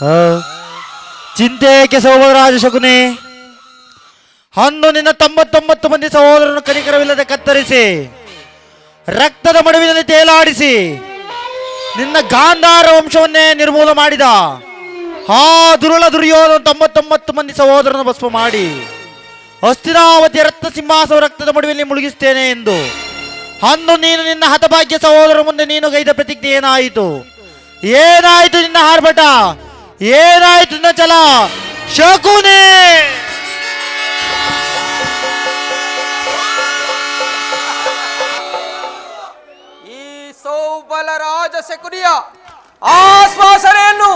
ಆ, ಚಿಂತೆ ಏಕೆ ಸಹೋದರಾಜ ಶಕುನಿ? ಅಂದು ನಿನ್ನ 99 ಮಂದಿ ಸಹೋದರನ್ನು ಕನಿಕರವಿಲ್ಲದೆ ಕತ್ತರಿಸಿ ರಕ್ತದ ಮಡುವಿನಲ್ಲಿ ತೇಲಾಡಿಸಿ ನಿನ್ನ ಗಾಂಧಾರ ವಂಶವನ್ನೇ ನಿರ್ಮೂಲ ಮಾಡಿದ ಆ ದುರುಳ ದುರ್ಯೋಧನ 99 ಮಂದಿ ಸಹೋದರನ್ನು ಭಸ್ಮ ಮಾಡಿ ಹಸ್ತಿನಾವತಿಯ ರಕ್ತ ಸಿಂಹಾಸವ ರಕ್ತದ ಮಡುವಿನಲ್ಲಿ ಮುಳುಗಿಸ್ತೇನೆ ಎಂದು ಅಂದು ನೀನು ನಿನ್ನ ಹತಭಾಗ್ಯ ಸಹೋದರ ಮುಂದೆ ನೀನು ಗೈದ ಪ್ರತಿಜ್ಞೆ ಏನಾಯಿತು? ಏನಾಯಿತು ನಿನ್ನ ಆರ್ಭಟ? ಏನಾಯಿತು ನಿನ್ನ ಛಲ ಶಕುನಿ? ಈ ಸೌಬಲ ರಾಜ ಶಕುನಿಯ ಆಶ್ವಾಸನೆಯನ್ನು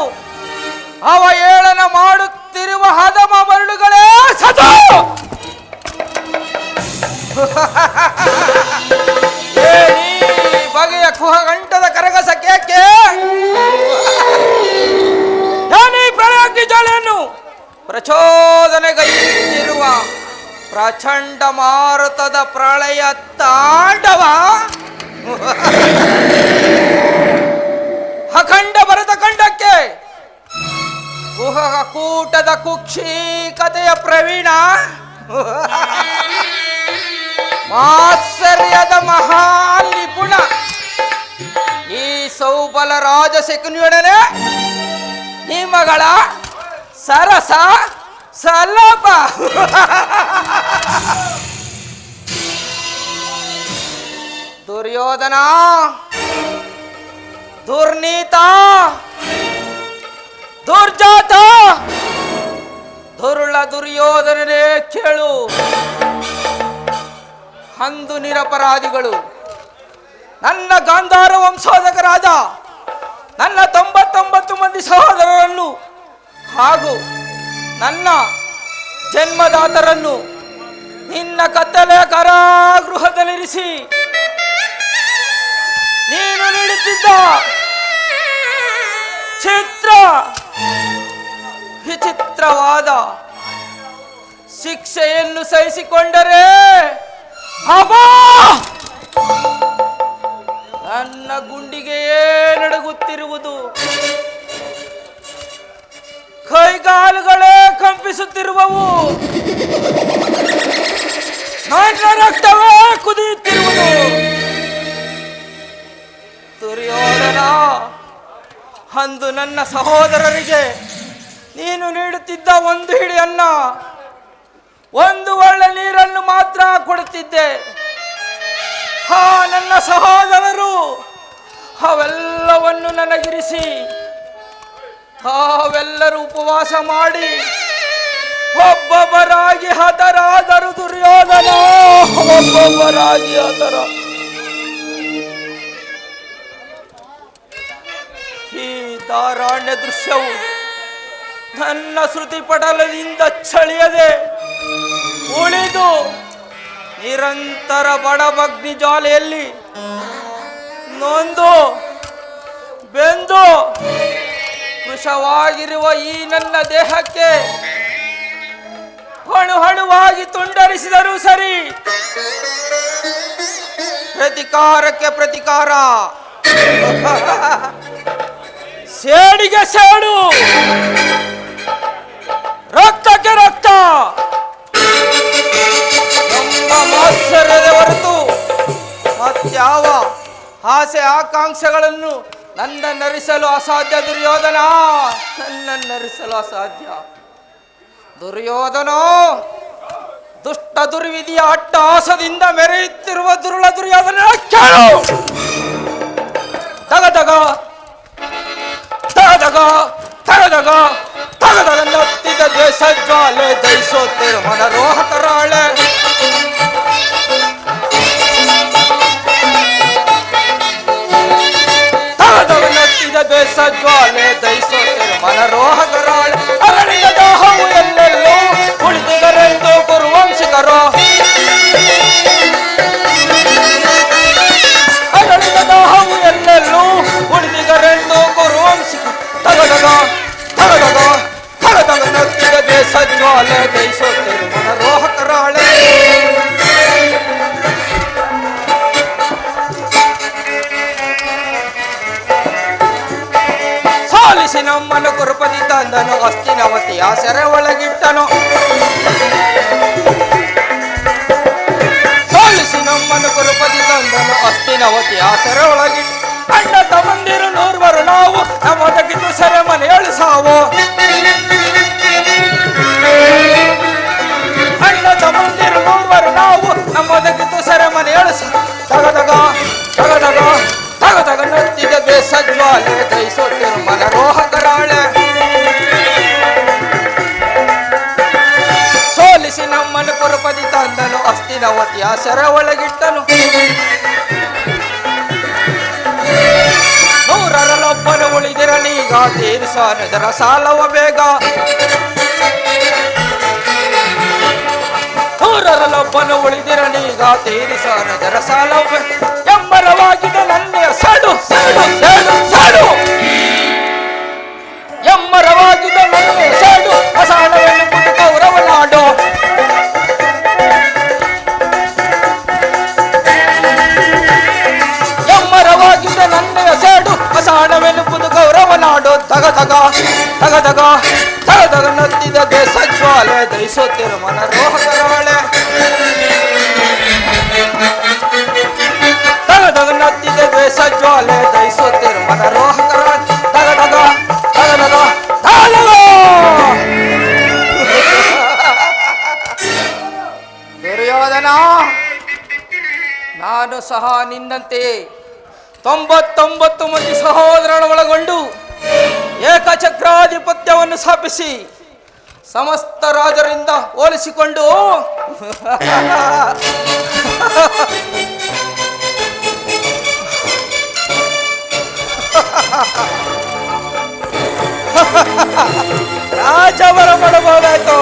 ಅವ ಏಳನ ಮಾಡುತ್ತಿರುವ ಹದಮ ಮರಳುಗಳೇ ಸತು ಏನಿ ಬಗೆಯ ಕುಹಗಂಟದ ಕರಗಸಕ್ಕೆ ಏನಿ ಪ್ರಯಾಗ್ನಿ ಜ್ವಾಲೆಯನ್ನು ಪ್ರಚೋದನೆಗೈದಿರುವ ಪ್ರಚಂಡ ಮಾರುತದ ಪ್ರಳಯ ತಾಂಡವ ಅಖಂಡ ಭರತ ಖಂಡಕ್ಕೆ ಗುಹ ಕೂಟದ ಕುಕ್ಷಿಕತೆಯ ಪ್ರವೀಣ ಮಾತ್ಸರ್ಯದ ಮಹಾ ನಿಪುಣ ಈ ಸೌಬಲ ರಾಜ ಶಕುನಿಯೊಡನೆ ನಿಮಗಳ ಸರಸ ಸಲ್ಲಪ ದುರ್ಯೋಧನ ದುರ್ನೀತ ದುರ್ಜಾತ ದುರುಳ ದುರ್ಯೋಧನನೇ ಕೇಳು. ಅಂದು ನಿರಪರಾಧಿಗಳು ನನ್ನ ಗಾಂಧಾರ ವಂಶೋದಕರಾದ ನನ್ನ 99 ಮಂದಿ ಸಹೋದರರನ್ನು ಹಾಗೂ ನನ್ನ ಜನ್ಮದಾತರನ್ನು ನಿನ್ನ ಕತ್ತಲೆಯ ಕಾರಾಗೃಹದಲ್ಲಿರಿಸಿ ನೀನು ನೀಡುತ್ತಿದ್ದ ವಿಚಿತ್ರವಾದ ಶಿಕ್ಷೆಯನ್ನು ಸಹಿಸಿಕೊಂಡರೆ ಅಬ್ಬಾ ನನ್ನ ಗುಂಡಿಗೆಯೇ ನಡುಗುತ್ತಿರುವುದು, ಕೈಗಾಲುಗಳೇ ಕಂಪಿಸುತ್ತಿರುವವು, ನನ್ನ ರಕ್ತವೇ ಕುದಿಯುತ್ತಿರುವುದು. ದುರ್ಯೋಧನ, ಅಂದು ನನ್ನ ಸಹೋದರರಿಗೆ ನೀನು ನೀಡುತ್ತಿದ್ದ ಒಂದು ಹಿಡಿ ಅನ್ನ, ಒಂದು ಒಳ್ಳೆ ನೀರನ್ನು ಮಾತ್ರ ಕೊಡುತ್ತಿದ್ದೆ. ನನ್ನ ಸಹೋದರರು ಅವೆಲ್ಲವನ್ನು ನನಗಿರಿಸಿ ತಾವೆಲ್ಲರೂ ಉಪವಾಸ ಮಾಡಿ ಒಬ್ಬೊಬ್ಬರಾಗಿ ಹತರಾದರು. ದುರ್ಯೋಧನ ಒಬ್ಬೊಬ್ಬರಾಗಿ ಹತರ. ಈ ದಾರಾಣ್ಯ ದೃಶ್ಯವು ನನ್ನ ಶ್ರುತಿ ಪಟಲದಿಂದ ಚಳಿಯದೆ ಉಳಿದು ನಿರಂತರ ಬಡಬಗ್ನಿ ಜ್ವಾಲೆಯಲ್ಲಿ ನೊಂದು ಬೆಂದು ಕೃಶವಾಗಿರುವ ಈ ನನ್ನ ದೇಹಕ್ಕೆ ಹಣುಹಣುವಾಗಿ ತುಂಡರಿಸಿದರೂ ಸರಿ, ಪ್ರತಿಕಾರಕ್ಕೆ ಪ್ರತಿಕಾರ, ಸೇಡಿಗೆ ಸೇಡು, ರಕ್ತಕ್ಕೆ ರಕ್ತ. ನಮ್ಮ ಮಾತ್ಸರ್ಯದ ಹೊರತು ಮತ್ಯಾವ ಆಸೆ ಆಕಾಂಕ್ಷೆಗಳನ್ನು ನನ್ನರಿಸಲು ಅಸಾಧ್ಯ. ದುರ್ಯೋಧನ, ನನ್ನರಿಸಲು ಅಸಾಧ್ಯ. ದುರ್ಯೋಧನ, ದುಷ್ಟ ದುರ್ವಿಧಿಯ ಅಟ್ಟಹಾಸದಿಂದ ಮೆರೆಯುತ್ತಿರುವ ದುರುಳ ದುರ್ಯೋಧನ ಕೇಳು. ತಗದಗ ತಗದಗ ತಗದಗ ತಗದಗ ನತ್ತಿದ ದ್ವೇಷ ಜ್ವಾಲೆ ದಯಿಸೋತಿರು ಮನರೋಹಕರಾಳೆ. ತಗದಗ ನತ್ತಿದ ದ್ವೇಷ ಜ್ವಾಲೆ ದಯಿಸೋತಿರು ಮನರೋಹಕರಾಳೆ. ಅರಳಿದ ದಾಹವು ಎಲ್ಲೆಲ್ಲೂ ಉಳಿದಿಗರೆಂದು ಕುರುವಂಶಿಕರು. ಅರಳಿದ ದಾಹವು ಎಲ್ಲೆಲ್ಲೂ ಉಳಿದಿಗರೆಂದು ಕುರುವಂಶಿಕರು. ತಗದಗ ತಗದಗ ತಗದಗ ನತ್ತಿದ ದ್ವೇಷ ಜ್ವಾಲೆ ದಯಿಸೋತಿರು ಮನರೋಹಕ ಸೋಲಿಸಿ ನಮ್ಮನ್ನು ಕುರುಪದಿ ತಂದನು, ಹಸ್ತಿನವತಿಯ ಸೆರೆ ಒಳಗಿಟ್ಟನು. ಸೋಲಿಸಿ ನಮ್ಮನ್ನು ಕುರುಪದಿ ತಂದನು, ಹಸ್ತಿನವತಿಯ ಸೆರೆ ಒಳಗಿಟ್ಟು. ಅಣ್ಣ ತಮ್ಮಂದಿರು ನೂರ್ವರು ನಾವು, ನಮ್ಮದಕ್ಕಿದ್ದು ಸೆರೆ ಮನೆಯಳು ಸಾವು. ಅಣ್ಣ ತಮ್ಮಂದಿರು ನೂರ್ವರು ನಾವು, ನಮ್ಮದಕ್ಕಿದ್ದು ಸೆರೆ ಮನೆಯಳು ಸಾವು. ತಗದಗ ತಗದಗ ತಗದಗ ನತ್ತಿದ ಬೇಸಜ್ವಾಲೆ, ದಯಿಸುತ್ತಿರು ಮನರೋಹಕರಾಳೆ. ಸೋಲಿಸಿ ನಮ್ಮನ್ನು ಕುರುಪದಿ ತಂದನು, ಹಸ್ತಿನವತಿಯ ಸೆರೆ ಒಳಗಿಟ್ಟನು. ನೂರರಲ್ಲೊಬ್ಬನು ಉಳಿದಿರಲೀಗ, ತೀರಿಸನದರ ಸಾಲವ ಬೇಗ. ನೂರರಲ್ಲೊಬ್ಬನು ಉಳಿದಿರಲೀಗ, ತೀರಿಸನದರ ಸಾಲವ. ಎಮ್ಮರವಾಗಿದೆ ನನ್ನೆಯ ಸಾಡು ಸಾಡು ಸಾಡು ಸಾಡು. ಎಮ್ಮರವಾಗಿದೆ ನನ್ನೆಯ ಸಾಡು, ಅಸಾಣವೆನ್ನುವುದು ಕೌರವ ನಾಡು. ಎಮ್ಮರವಾಗಿದೆ ನನ್ನೆಯ ಸಾಡು, ಅಸಾಣವೆನ್ನುವುದು ಕೌರವ ನಾಡು. ತಗದಗ ತಗದಗ ತಗದಗ ನತ್ತಿದ ಬೇಸಜ್ವಾಲೆ, ದಯಿಸುತ್ತಿರು ಮನರೋಹಕರಾಳೆ. ತಗದಗ ನತ್ತಿದ ಬೇಸಜ್ವಾಲೆ, ದಯಿಸುತ್ತಿರು ಮನರೋಹಕರಾಳೆ. ತಗದಗ ತಗದಗ ತಗದಗ. ದುರ್ಯೋಧನ, ನಾನು ಸಹ ನಿನ್ನಂತೆ 99 ಮಂದಿ ಸಹೋದರನ ಒಳಗೊಂಡು ಏಕಚಕ್ರಾಧಿಪತ್ಯವನ್ನು ಸ್ಥಾಪಿಸಿ ಸಮಸ್ತ ರಾಜರಿಂದ ಹೋಲಿಸಿಕೊಂಡು ರಾಜವರ ಮಾಡಬಹುದಾಯ್ತು.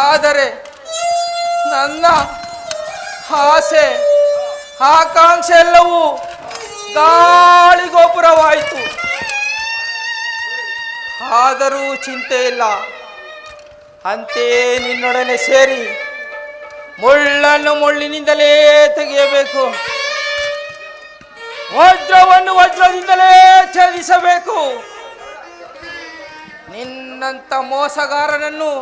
ಆದರೆ ನನ್ನ ಆಸೆ ಆಕಾಂಕ್ಷೆ ಎಲ್ಲವೂ ಗಾಳಿಗೋಪುರವಾಯಿತು. ಆದರೂ ಚಿಂತೆ ಇಲ್ಲ, ಅಂತೆ ನಿನ್ನೊಡನೆ ಸೇರಿ ಮುಳ್ಳನ್ನು ಮುಳ್ಳಿನಿಂದಲೇ ತೆಗೆಯಬೇಕು, ವಜ್ರವನ್ನು ವಜ್ರದಿಂದಲೇ ಛೇದಿಸಬೇಕು. ನಿನ್ನಂತ ಮೋಸಗಾರನನ್ನು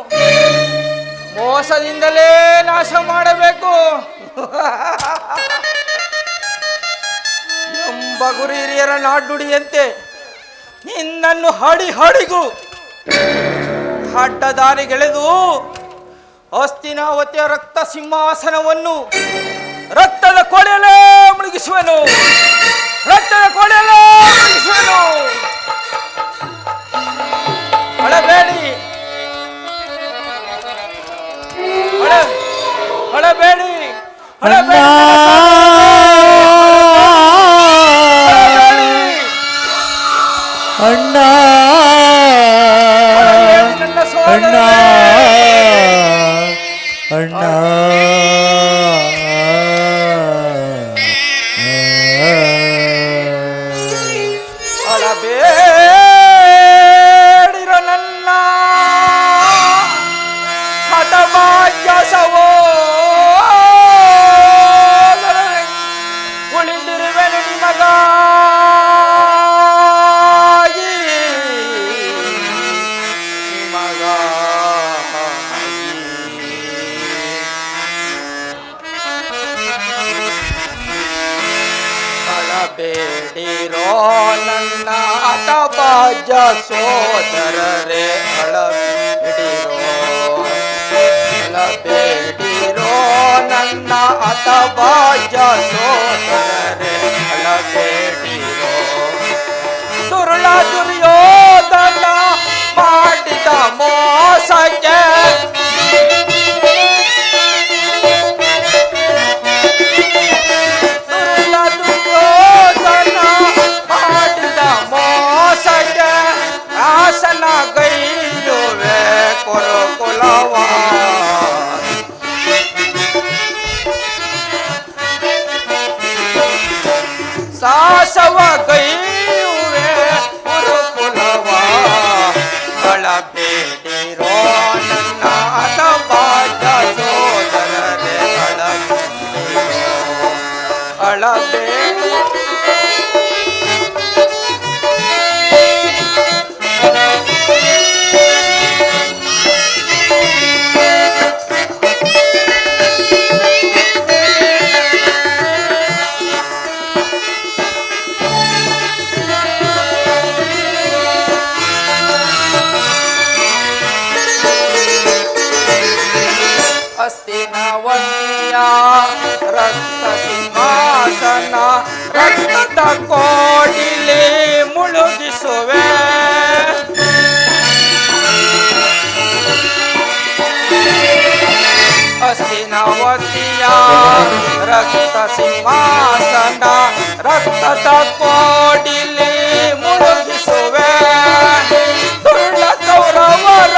ಮೋಸದಿಂದಲೇ ನಾಶ ಮಾಡಬೇಕು ಎಂಬ ಗುರು ಹಿರಿಯರ ನಾಡುಡಿಯಂತೆ ನಿನ್ನನ್ನು ಹಡಿಗೂ ಅಡ್ಡದಾರಿಗೆಳೆದು ಹಸ್ತಿನಾವತಿಯ ರಕ್ತ ಸಿಂಹಾಸನವನ್ನು ರಕ್ತದ ಕೊಳೆಯಲ್ಲೇ ಮುಳುಗಿಸುವೆನು, ರಕ್ತದ ಕೊಳೆಯಲ್ಲೇ ಮುಳುಗಿಸುವೆನು. ಅಳಬೇಡಿ ಅಳಬೇಡಿ ಅಳಬೇಡಿ ಅಣ್ಣ ಅಣ್ಣ ಅಣ್ಣ ಅಳಬೇಡಿರೋ ನನ್ನ ಹಠಭಾಗ್ಯಸವೋ ಉಳಿದಿರುವೆನು ನಿಮಗಾಗಿ ಅಳಬೇಡಿರೋ ನನ್ನ ಹಠಭಾಗ್ಯ ಸೋದರರೇ, ಅಳಬೇಡಿರೋ ನನ್ನ ಹಠಭಾಗ್ಯ ಸೋದರರೇ, ಅಳಬೇಡಿರೋ. ದುರುಳ ದುರ್ಯೋಧನ ಮಾಡಿದ ಮೋಸಕ್ಕೆ ದುರುಳ ದುರ್ಯೋಧನ ಮಾಡಿದ ಮೋಸಕ್ಕೆ ಆಸನ ಗೈರುವೆ ಕುರುಕುಲವ. ಸಾಸ ಹಸ್ತಿನವತಿಯ ರಕ್ತ ಸಿಂಹಾಸನ ರಕ್ತದ ಕೋಡಿಲಿ ಮುಳುಗಿಸುವೆ. ಹಸ್ತಿನವತಿಯ ರಕ್ತ ಸಿಂಹಾಸನ ರಕ್ತದ ಕೋಡಿಲಿ ಮುಳುಗಿಸುವೆ. ದುರ್ಳ ಕೌರವರ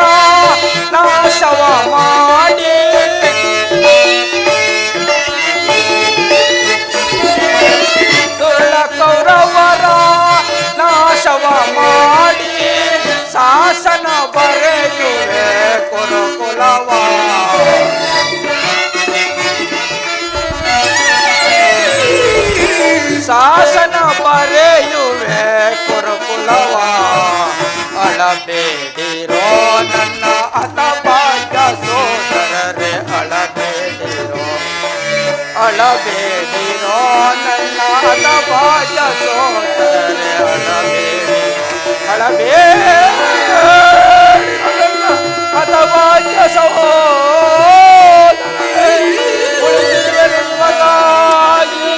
ನಾಶವ ಮಾಡಿ ದುರ್ಳ ಕೌರವರ ನಾಶವ ಮಾಡಿ ಶಾಸನ ಬರೆಯುವೆ ಕುರುಕುಲವ. ಶಾಸನ ಬರೆಯುವೆ ಕುರುಕುಲವ. ಅಳಬೇಡಿರೋ ನನ್ನ ಹತಭಾಗ್ಯ ಸೋದರರೇ, ಅಳಬೇಡಿರೋ ಅಳಬೇಡಿರೋ ನನ್ನ ಹತಭಾಗ್ಯ ಸೋದರರೇ, ಅಳಬೇಡಿ ನನ್ನ ಹತಭಾಗ್ಯ ಸಹೋದರರೇ, ಉಳಿದಿರುವೆ ನಿಮಗಾಗಿ.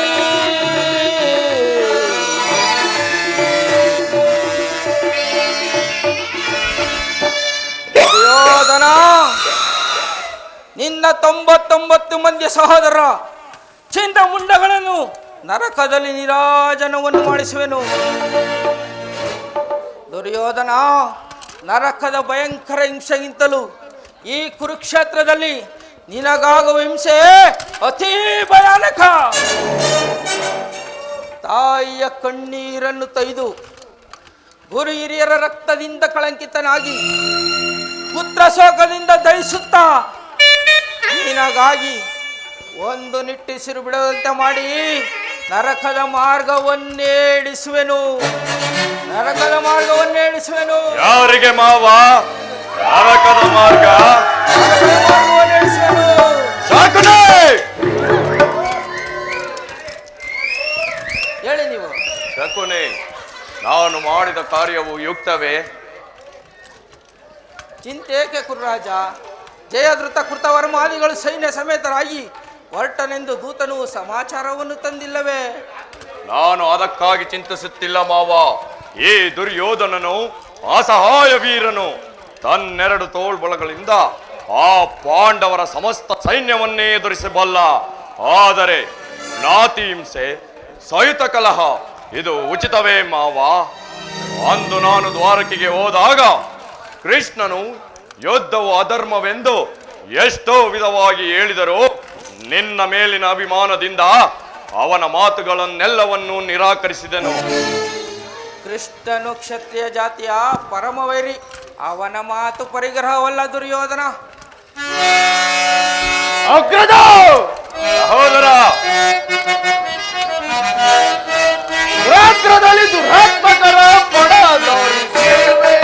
ದುರ್ಯೋಧನ, ನಿನ್ನ 99 ಮಂದಿ ಸಹೋದರ ಚಿಂತಮುಂಡಗಳನ್ನು ನರಕದಲ್ಲಿ ನೀರಾಜನವನ್ನು ಮಾಡಿಸುವೆನು. ದುರ್ಯೋಧನ, ನರಕದ ಭಯಂಕರ ಹಿಂಸೆಗಿಂತಲೂ ಈ ಕುರುಕ್ಷೇತ್ರದಲ್ಲಿ ನಿನಗಾಗುವ ಹಿಂಸೆ ಅತೀ ಭಯಾನಕ. ತಾಯಿಯ ಕಣ್ಣೀರನ್ನು ತೊಯ್ದು ಗುರು ಹಿರಿಯರ ರಕ್ತದಿಂದ ಕಳಂಕಿತನಾಗಿ ಪುತ್ರ ಶೋಕದಿಂದ ದಹಿಸುತ್ತಾ ನಿನಗಾಗಿ ಒಂದು ನಿಟ್ಟಿಸಿರು ಬಿಡದಂತೆ ಮಾಡಿ ನರಕದ ಮಾರ್ಗವನ್ನೇಡಿಸುವೆನು. ನರಕದ ಮಾರ್ಗವನ್ನೇಡಿಸುವೆನು. ಯಾರಿಗೆ ಮಾವ ನರಕದ ಮಾರ್ಗ? ಮಾರ್ಗವನ್ನೇಡಿಸುವೆನು. ಸಾಕನೆ ಹೇಳಿ ನೀವು. ಶಕುನಿ, ನಾನು ಮಾಡಿದ ಕಾರ್ಯವು ಯುಕ್ತವೇ? ಚಿಂತೇಕೆ ಕುರುರಾಜ? ಜಯಧೃತ ಕೃತವರ್ಮಾದಿಗಳು ಸೈನ್ಯ ಸಮೇತರಾಗಿ ಹೊರಟನೆಂದು ದೂತನು ಸಮಾಚಾರವನ್ನು ತಂದಿಲ್ಲವೇ? ನಾನು ಅದಕ್ಕಾಗಿ ಚಿಂತಿಸುತ್ತಿಲ್ಲ ಮಾವ. ಈ ದುರ್ಯೋಧನನು ಅಸಹಾಯ ವೀರನು. ತನ್ನೆರಡು ತೋಳ್ಬಳಗಳಿಂದ ಆ ಪಾಂಡವರ ಸಮಸ್ತ ಸೈನ್ಯವನ್ನೇ ಎದುರಿಸಬಲ್ಲ. ಆದರೆ ಜ್ಞಾತಿ ಹಿಂಸೆ, ಸಹಿತ ಕಲಹ ಇದು ಉಚಿತವೇ ಮಾವ? ಅಂದು ನಾನು ದ್ವಾರಕೆಗೆ ಹೋದಾಗ ಕೃಷ್ಣನು ಯುದ್ಧವು ಅಧರ್ಮವೆಂದು ಎಷ್ಟೋ ವಿಧವಾಗಿ ಹೇಳಿದರು. ನಿನ್ನ ಮೇಲಿನ ಅಭಿಮಾನದಿಂದ ಅವನ ಮಾತುಗಳನ್ನೆಲ್ಲವನ್ನೂ ನಿರಾಕರಿಸಿದನು. ಕೃಷ್ಣನು ಕ್ಷತ್ರಿಯ ಜಾತಿಯ ಪರಮವೈರಿ. ಅವನ ಮಾತು ಪರಿಗ್ರಹವಲ್ಲ ದುರ್ಯೋಧನ. ಅಗ್ರಜ ಸಹೋದರ, ರಾತ್ರದಲ್ಲಿ ದುರಾತ್ಮಕರ ಪಡದೋರಿಸಿಲ್ವೆ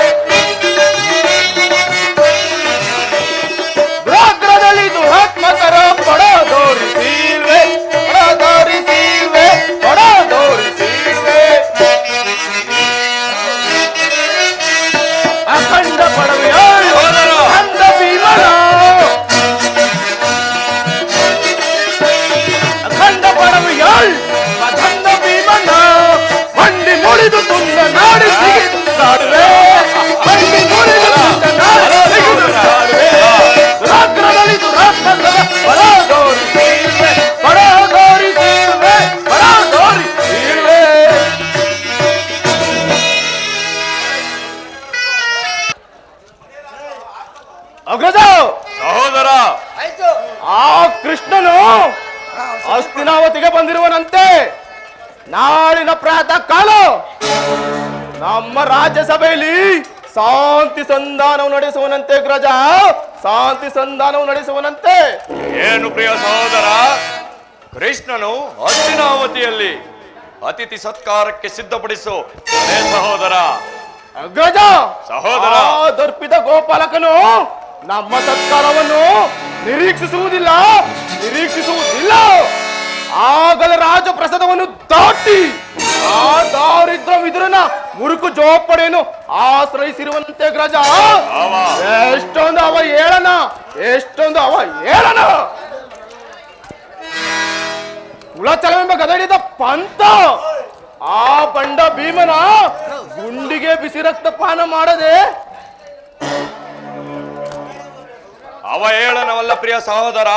ಅಖಂಡ ಪಡವೆಯ ಅಂದ ಭೀಮನ, ಅಖಂಡ ಪಡವೆಯಾಳ್ ಮದಂದ ಭೀಮನ ಮಂಡಿ ಮುಳಿದು ತುಂಡ ನಾಡಿಸಿ ಸಾಡುವೆ. ಮಂಡಿ ಮುಳಿದು ತುಂಡ ನಾಡಿಸಿ ಸಾಡುವೆ. ರಾತ್ರದಲ್ಲಿ ದುರಾತ್ಮಕರ ಪಡದೋರಿಸಿಲ್ವೆ ಪಡದೋರಿಸಿಲ್ವೆ. ಅಗ್ರಜ ಸಹೋದರ, ಆ ಕೃಷ್ಣನು ಹಸ್ತಿನಾವತಿಗೆ ಬಂದಿರುವನಂತೆ. ನಾಳಿನ ಪ್ರಾತಃ ಕಾಲ ನಮ್ಮ ರಾಜ್ಯಸಭೆಯಲ್ಲಿ ಶಾಂತಿ ಸಂಧಾನವು ನಡೆಸುವನಂತೆ. ಅಗ್ರಜ, ಶಾಂತಿ ಸಂಧಾನವು ನಡೆಸುವನಂತೆ. ಏನು ಪ್ರಿಯ ಸಹೋದರ? ಕೃಷ್ಣನು ಹಸ್ತಿನಾವತಿಯಲ್ಲಿ ಅತಿಥಿ ಸತ್ಕಾರಕ್ಕೆ ಸಿದ್ಧಪಡಿಸು ಸಹೋದರ. ಅಗ್ರಜ ಸಹೋದರ, ದರ್ಪಿತ ಗೋಪಾಲಕನು ನಮ್ಮ ಸತ್ಕಾರವನ್ನು ನಿರೀಕ್ಷಿಸುವುದಿಲ್ಲ. ಆಗಲೇ ರಾಜಪ್ರಸಾದವನ್ನು ದಾಟಿ ಆ ದಾರಿದ್ರ ವಿದುರನ ಮುರುಕು ಜೋಪಡೆಯನ್ನು ಆಶ್ರಯಿಸಿರುವಂತೆ ಗ್ರಜ. ಎಷ್ಟೊಂದು ಅವ ಹೇಳನ, ಎಷ್ಟೊಂದು ಅವ ಹೇಳನ. ಕುಲಚಲವೆಂಬ ಗದಡಿದ ಪಂಥ ಆ ಬಂಡ ಭೀಮನ ಗುಂಡಿಗೆ ಬಿಸಿ ರಕ್ತಪಾನ ಮಾಡದೆ. ಅವ ಹೇಳನವಲ್ಲ ಪ್ರಿಯ ಸಹೋದರ.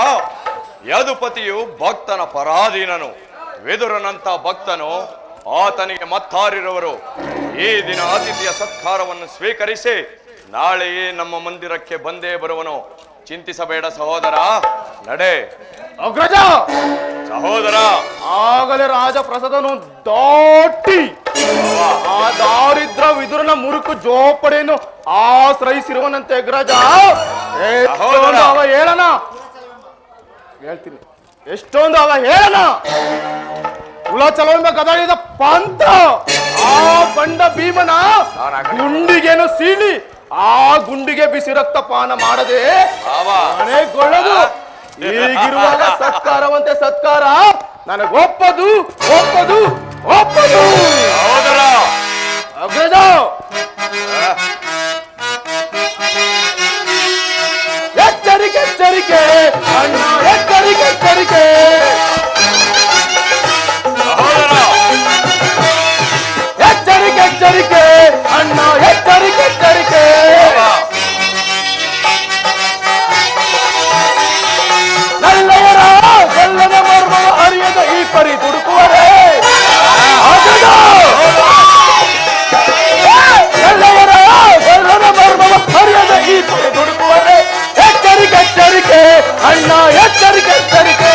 ಯದುಪತಿಯು ಭಕ್ತನ ಪರಾಧೀನನು. ವಿದುರನಂತ ಭಕ್ತನು ಆತನಿಗೆ ಮತ್ತಾರಿರುವರು. ಈ ದಿನ ಅತಿಥಿಯ ಸತ್ಕಾರವನ್ನು ಸ್ವೀಕರಿಸಿ ನಾಳೆಯೇ ನಮ್ಮ ಮಂದಿರಕ್ಕೆ ಬಂದೇ ಬರುವನು. ಚಿಂತಿಸಬೇಡ ಸಹೋದರ, ನಡೆ. ಅಗ್ರಜ ಸಹೋದರ, ಆಗಲೇ ರಾಜಪ್ರಸಾದನು ದಾಟಿ ಆ ದಾರಿದ್ರ ವಿದುರನ ಮುರುಕು ಜೋಪಡೆಯನ್ನು ಆಶ್ರಯಿಸಿರುವನಂತೆ ಅಗ್ರಜ. ಎಷ್ಟೊಂದು ಅವ ಹೇಳನ, ಹೇಳ್ತೀನಿ, ಎಷ್ಟೊಂದು ಅವ ಹೇಳನ. ಕುಲಚಲವೆಂಬ ಗದಳಿದ ಪಂಥ ಆ ಬಂಡ ಭೀಮನ ಗುಂಡಿಗೆನು ಸೀಳಿ ಆ ಗುಂಡಿಗೆ ಬಿಸಿ ರಕ್ತಪಾನ ಮಾಡದೆ ಮನೆಗೊಳ್ಳದು. ಈಗಿರುವಾಗ ಸತ್ಕಾರವಂತೆ ಸತ್ಕಾರ ನನಗೊಪ್ಪದು ಒಪ್ಪದು ಒಪ್ಪದು. ಅಗ್ರಜ ಎಚ್ಚರಿಕೆ ಎಚ್ಚರಿಕೆ ಅಣ್ಣ, ಎಚ್ಚರಿಕೆ ಎಚ್ಚರಿಕೆ. ಎಚ್ಚರಿಕೆ ಎಚ್ಚರಿಕೆ ಅಣ್ಣ, ಎಚ್ಚರಿಕೆ ಎಚ್ಚರಿಕೆ. ನಲ್ಲೆಯರ ಗಲ್ಲದ ಮರ್ಮವ ಅರಿಯದ ಈ ಪರಿ ದುಡುಕುವರೆ. ನಲ್ಲೆಯರ ಗಲ್ಲದ ಮರ್ಮವ ಅರಿಯದ ಈ ಪರಿ ದುಡುಕುವರೆ. ಎಚ್ಚರಿಕೆ ಎಚ್ಚರಿಕೆ ಅಣ್ಣ, ಎಚ್ಚರಿಕೆ ಎಚ್ಚರಿಕೆ.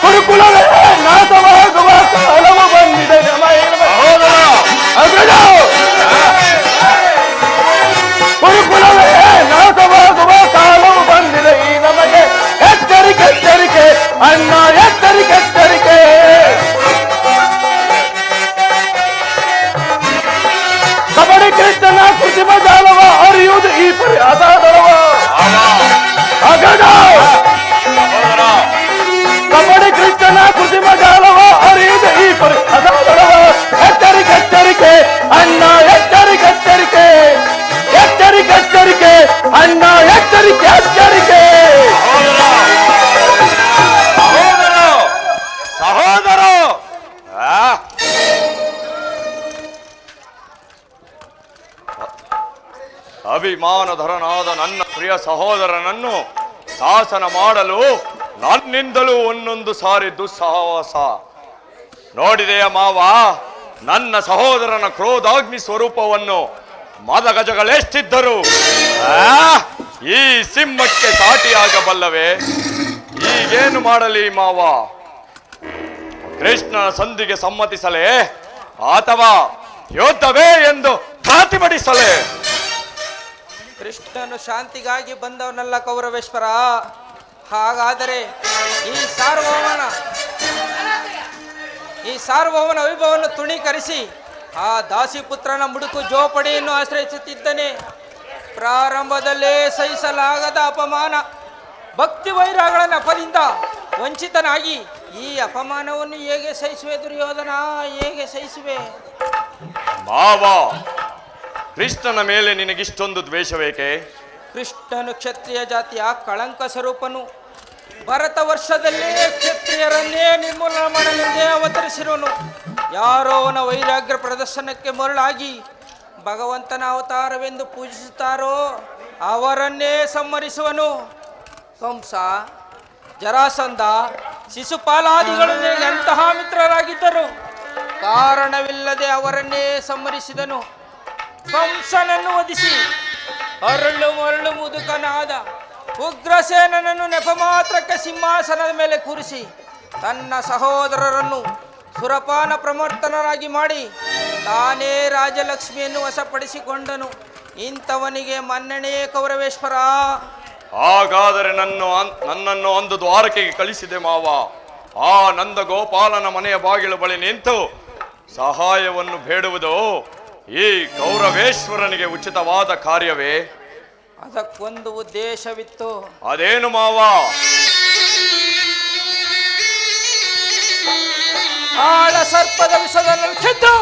ಕುರುಕುಲವೇ ನಾಶವಾಗುವ ಕಾಲವು ಬಂದಿದೆ. ಕುರುಕುಲವೇ ನಾಶವಾಗುವ ಕಾಲವು ಬಂದಿದೆ ಈ ನಮಗೆ. ಎಚ್ಚರಿಕೆ ಎಚ್ಚರಿಕೆ ಅಣ್ಣ, ಎಚ್ಚರಿಕೆ ಎಚ್ಚರಿಕೆ. ಕಬಡ್ಡಿ ಕೃಷ್ಣನ ಕೃತ್ರಿಮ ಜಾಲವ ಅರಿಯುವುದು ಈ ಪರಿ ಅಸಾಧರವ. ಕಬಡ್ಡಿ ಕೃಷ್ಣನ ಕೃತ್ರಿಮ ಜಾಲವ ಅರಿಯುವುದು ಈ ಪರಿ ಅಸಾಧರವ. ಎಚ್ಚರಿಕೆ ಎಚ್ಚರಿಕೆ ಅಣ್ಣ, ಎಚ್ಚರಿಕೆ ಎಚ್ಚರಿಕೆ. ಎಚ್ಚರಿಕೆ ಎಚ್ಚರಿಕೆ ಅಣ್ಣ, ಎಚ್ಚರಿಕೆ ಎಚ್ಚರಿಕೆ. ಸಹೋದರ, ಅಭಿಮಾನಧರನಾದ ನನ್ನ ಪ್ರಿಯ ಸಹೋದರನನ್ನು ಶಾಸನ ಮಾಡಲು ನನ್ನಿಂದಲೂ ಒಂದೊಂದು ಸಾರಿ ದುಸ್ಸಾಹಸ ನೋಡಿದೆಯ ಮಾವ. ನನ್ನ ಸಹೋದರನ ಕ್ರೋಧಾಗ್ನಿ ಸ್ವರೂಪವನ್ನು ಮದಗಜಗಳೆಷ್ಟಿದ್ದರು ಈ ಸಿಂಹಕ್ಕೆ ಸಾಟಿಯಾಗಬಲ್ಲವೇ? ಈಗೇನು ಮಾಡಲಿ ಮಾವ? ಕೃಷ್ಣನ ಸಂಧಿಗೆ ಸಮ್ಮತಿಸಲೇ ಅಥವಾ ಯೋಧವೇ ಎಂದು ಪ್ರತಿಭಟಿಸಲೇ? ಕೃಷ್ಣನು ಶಾಂತಿಗಾಗಿ ಬಂದವನಲ್ಲ ಕೌರವೇಶ್ವರ. ಹಾಗಾದರೆ ಈ ಸಾರ್ವಭೌಮನ ವೈಭವವನ್ನು ತುಣೀಕರಿಸಿ ಆ ದಾಸಿಪುತ್ರನ ಮುಡುಕು ಜೋಪಡಿಯನ್ನು ಆಶ್ರಯಿಸುತ್ತಿದ್ದನೆ. ಪ್ರಾರಂಭದಲ್ಲೇ ಸಹಿಸಲಾಗದ ಅಪಮಾನ, ಭಕ್ತಿ ವೈರಾಗಳ ನೆಪದಿಂದ ವಂಚಿತನಾಗಿ ಈ ಅಪಮಾನವನ್ನು ಹೇಗೆ ಸಹಿಸುವೆ ದುರ್ಯೋಧನ, ಹೇಗೆ ಸಹಿಸುವೆ? ಮಾವ, ಕೃಷ್ಣನ ಮೇಲೆ ನಿನಗಿಷ್ಟೊಂದು ದ್ವೇಷವೇಕೆ? ಕೃಷ್ಣನು ಕ್ಷತ್ರಿಯ ಜಾತಿಯ ಕಳಂಕ ಸ್ವರೂಪನು. ಭರತ ವರ್ಷದಲ್ಲೇ ಕ್ಷತ್ರಿಯರನ್ನೇ ನಿರ್ಮೂಲನ ಮಾಡಲೆಂದೇ ಅವತರಿಸಿರುವನು. ಯಾರೋ ಅವನ ವೈರಾಗ್ಯ ಪ್ರದರ್ಶನಕ್ಕೆ ಮರುಳಾಗಿ ಭಗವಂತನ ಅವತಾರವೆಂದು ಪೂಜಿಸುತ್ತಾರೋ ಅವರನ್ನೇ ಸಂಹರಿಸುವನು. ಕಂಸ, ಜರಾಸಂಧ, ಶಿಶುಪಾಲಾದಿಗಳು ಎಂತಹ ಮಿತ್ರರಾಗಿದ್ದರು. ಕಾರಣವಿಲ್ಲದೆ ಅವರನ್ನೇ ಸಂಹರಿಸಿದನು. ಕಂಸನನ್ನು ವಧಿಸಿ ಅರಳು ಮರಳು ಮುದುಕನಾದ ಉಗ್ರಸೇನನನ್ನು ನೆಪ ಮಾತ್ರಕ್ಕೆ ಸಿಂಹಾಸನದ ಮೇಲೆ ಕೂರಿಸಿ ತನ್ನ ಸಹೋದರರನ್ನು ಸುರಪಾನ ಪ್ರಮರ್ತನರಾಗಿ ಮಾಡಿ ತಾನೇ ರಾಜಲಕ್ಷ್ಮಿಯನ್ನು ವಶಪಡಿಸಿಕೊಂಡನು. ಇಂಥವನಿಗೆ ಮನ್ನಣೆಯೇ ಕೌರವೇಶ್ವರ. ಹಾಗಾದರೆ ನನ್ನನ್ನು ಒಂದು ದ್ವಾರಕೆಗೆ ಕಳಿಸಿದೆ ಮಾವ. ಆ ನಂದ ಗೋಪಾಲನ ಮನೆಯ ಬಾಗಿಲು ಬಳಿ ನಿಂತು ಸಹಾಯವನ್ನು ಬೇಡುವುದು ಈ ಕೌರವೇಶ್ವರನಿಗೆ ಉಚಿತವಾದ ಕಾರ್ಯವೇ? ಅದಕ್ಕೊಂದು ಉದ್ದೇಶವಿತ್ತು. ಅದೇನು ಮಾವ? ಕಾಳ ಸರ್ಪದ ವಿಷದಲ್ಲಿ ಕಿತ್ತು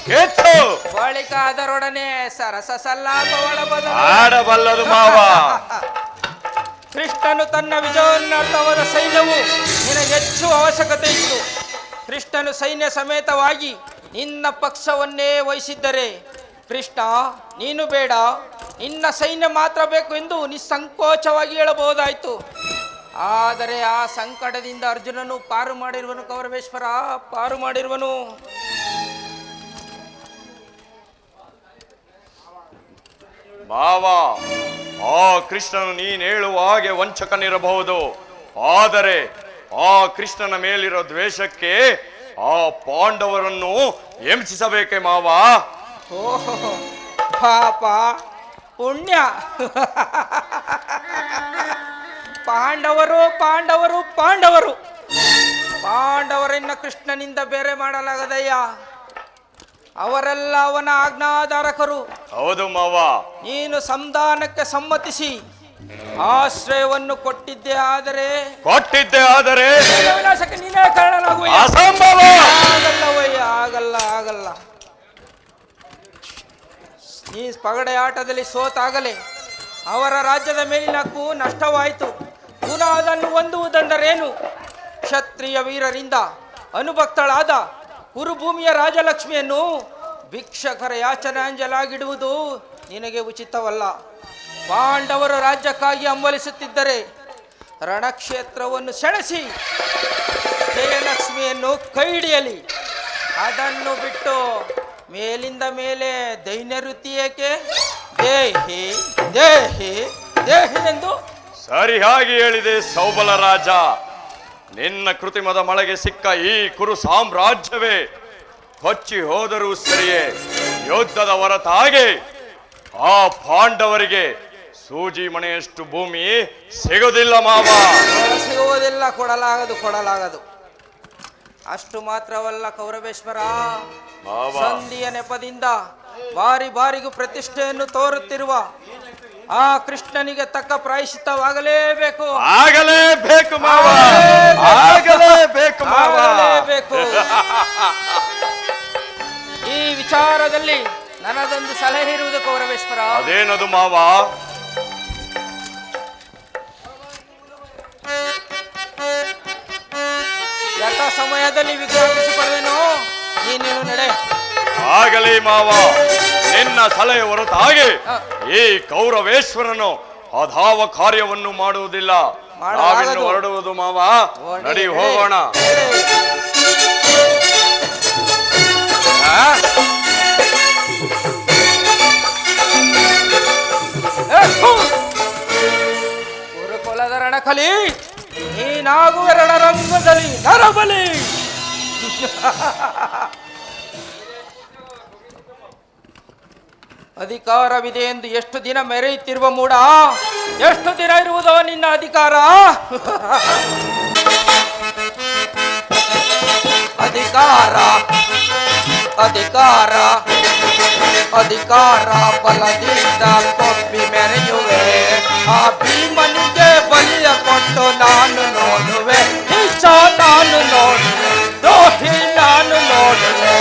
ಕೆತ್ತು ಬಳಿಕ ಅದರೊಡನೆ ಸರಸ ಸಲ್ಲಾಪವಳ ಬದಲು ಆಡಬಲ್ಲದು ಮಾವ. ಕೃಷ್ಣನು ತನ್ನ ವಿಜಯೋನ್ನತವಾದ ಸೈನ್ಯವು ನಿನಗೆ ಹೆಚ್ಚು ಅವಶ್ಯಕತೆ ಇತ್ತು. ಕೃಷ್ಣನು ಸೈನ್ಯ ಸಮೇತವಾಗಿ ನಿನ್ನ ಪಕ್ಷವನ್ನೇ ವಹಿಸಿದ್ದರೆ ಕೃಷ್ಣ ನೀನು ಬೇಡ, ನಿನ್ನ ಸೈನ್ಯ ಮಾತ್ರ ಬೇಕು ಎಂದು ನಿಸ್ಸಂಕೋಚವಾಗಿ ಹೇಳಬಹುದಾಯಿತು. ಆದರೆ ಆ ಸಂಕಟದಿಂದ ಅರ್ಜುನನು ಪಾರು ಮಾಡಿರುವನು. ಕೌರವೇಶ್ವರ ಪಾರು ಮಾಡಿರುವನು. ಮಾವ, ಆ ಕೃಷ್ಣನು ನೀನ್ ಹೇಳುವ ಹಾಗೆ ವಂಚಕನಿರಬಹುದು. ಆದರೆ ಆ ಕೃಷ್ಣನ ಮೇಲಿರೋ ದ್ವೇಷಕ್ಕೆ ಆ ಪಾಂಡವರನ್ನು ಹಿಂಸಿಸಬೇಕೆ ಮಾವ? ಓಹೋ ಪಾಪ ಪುಣ್ಯ. ಪಾಂಡವರು ಪಾಂಡವರು ಪಾಂಡವರು ಪಾಂಡವರನ್ನ ಕೃಷ್ಣನಿಂದ ಬೇರೆ ಮಾಡಲಾಗದಯ್ಯ. ಅವರೆಲ್ಲ ಅವನ ಆಜ್ಞಾಧಾರಕರು. ಹೌದು ಮಾವ. ನೀನು ಸಂಧಾನಕ್ಕೆ ಸಮ್ಮತಿಸಿ ಆಶ್ರಯವನ್ನು ಕೊಟ್ಟಿದ್ದೆ ಆದರೆ ವಿನಾಶಕ್ಕೆ ನೀನೇ ಕಾರಣನಾಗುವ. ಅಸಂಭವ. ಆಗಲ್ಲವಯ್ಯ, ಆಗಲ್ಲ ಆಗಲ್ಲ. ಈ ಪಗಡೆ ಆಟದಲ್ಲಿ ಸೋತಾಗಲೇ ಅವರ ರಾಜ್ಯದ ಮೇಲಿನ ಹಕ್ಕು ನಷ್ಟವಾಯಿತು. ಪುನಃ ಅದನ್ನು ಹೊಂದುವುದೆಂದರೇನು? ಕ್ಷತ್ರಿಯ ವೀರರಿಂದ ಅನುಭಕ್ತಳಾದ ಕುರುಭೂಮಿಯ ರಾಜಲಕ್ಷ್ಮಿಯನ್ನು ಭಿಕ್ಷಕರ ಯಾಚನಾಂಜಲಾಗಿಡುವುದು ನಿನಗೆ ಉಚಿತವಲ್ಲ. ಪಾಂಡವರು ರಾಜ್ಯಕ್ಕಾಗಿ ಹಂಬಲಿಸುತ್ತಿದ್ದರೆ ರಣಕ್ಷೇತ್ರವನ್ನು ಸೆಳೆಸಿ ಜಯಲಕ್ಷ್ಮಿಯನ್ನು ಕೈ ಹಿಡಿಯಲಿ. ಅದನ್ನು ಬಿಟ್ಟು ಮೇಲಿಂದ ಮೇಲೆ ದೈನ್ಯ ವೃತ್ತಿ ಏಕೆ? ದೇಹಿ ದೇಹಿ ದೇಹಿ ಎಂದು ಸರಿಯಾಗಿ ಹೇಳಿದೆ ಸೌಬಲ ರಾಜ. ನಿನ್ನ ಕೃತಿಮದ ಮಳೆಗೆ ಸಿಕ್ಕ ಈ ಕುರು ಸಾಮ್ರಾಜ್ಯವೇ ಕೊಚ್ಚಿ ಹೋದರೂ ಸರಿಯೇ, ಯುದ್ಧದ ಹೊರತಾಗಿ ಆ ಪಾಂಡವರಿಗೆ ಸೂಜಿ ಮನೆಯಷ್ಟು ಭೂಮಿ ಸಿಗುವುದಿಲ್ಲ ಮಾವ. ಸಿಗುವುದಿಲ್ಲ, ಕೊಡಲಾಗದು. ಅಷ್ಟು ಮಾತ್ರವಲ್ಲ ಕೌರವೇಶ್ವರ, ಸಂಧಿಯ ನೆಪದಿಂದ ಬಾರಿಗೂ ಪ್ರತಿಷ್ಠೆಯನ್ನು ತೋರುತ್ತಿರುವ ಆ ಕೃಷ್ಣನಿಗೆ ತಕ್ಕ ಪ್ರಾಯಶ್ಚಿತ್ತವಾಗಲೇಬೇಕು. ಆಗಲೇಬೇಕು. ಈ ವಿಚಾರದಲ್ಲಿ ನನ್ನದೊಂದು ಸಲಹೆ ಇರುವುದು ಕೌರವೇಶ್ವರ. ಅದೇನದು ಮಾವ? ಯಥ ಸಮಯದಲ್ಲಿ ವಿಗ್ರಹಿಸಿಕೊಳ್ಳುವೆನು, ನೀನು ನಡೆ. ಆಗಲಿ ಮಾವ, ನಿನ್ನ ಸಲಹೆ ಹೊರತಾಗಿ ಈ ಕೌರವೇಶ್ವರನು ಅಧಾವ ಕಾರ್ಯವನ್ನು ಮಾಡುವುದಿಲ್ಲ. ನಾವಿನ್ನು ಹೊರಡುವುದು ಮಾವ, ನಡಿ ಹೋಗೋಣ. ಕುರುಕುಲದ ರಣಕಲಿ ನೀನಾಗುವ ರಣರಂಗದಲ್ಲಿ ನರಬಲಿ. ಅಧಿಕಾರವಿದೆ ಎಂದು ಎಷ್ಟು ದಿನ ಮೆರೆಯುತ್ತಿರುವ ಮೂಡ, ಎಷ್ಟು ದಿನ ಇರುವುದೋ ನಿನ್ನ ಅಧಿಕಾರ? ಅಧಿಕಾರ ಅಧಿಕಾರ ಅಧಿಕಾರ ಬಲದಿಂದ ಕೊಪ್ಪಿ ಮೆರೆಯುವೆ. ಆ ಭೀಮನಿಗೆ ಬಲಿಯ ಕೊಟ್ಟು ನಾನು ನೋಡುವೆ. ಈಶ ನಾನು ನೋಡುವೆ, ದೋಹಿ ನಾನು ನೋಡುವೆ.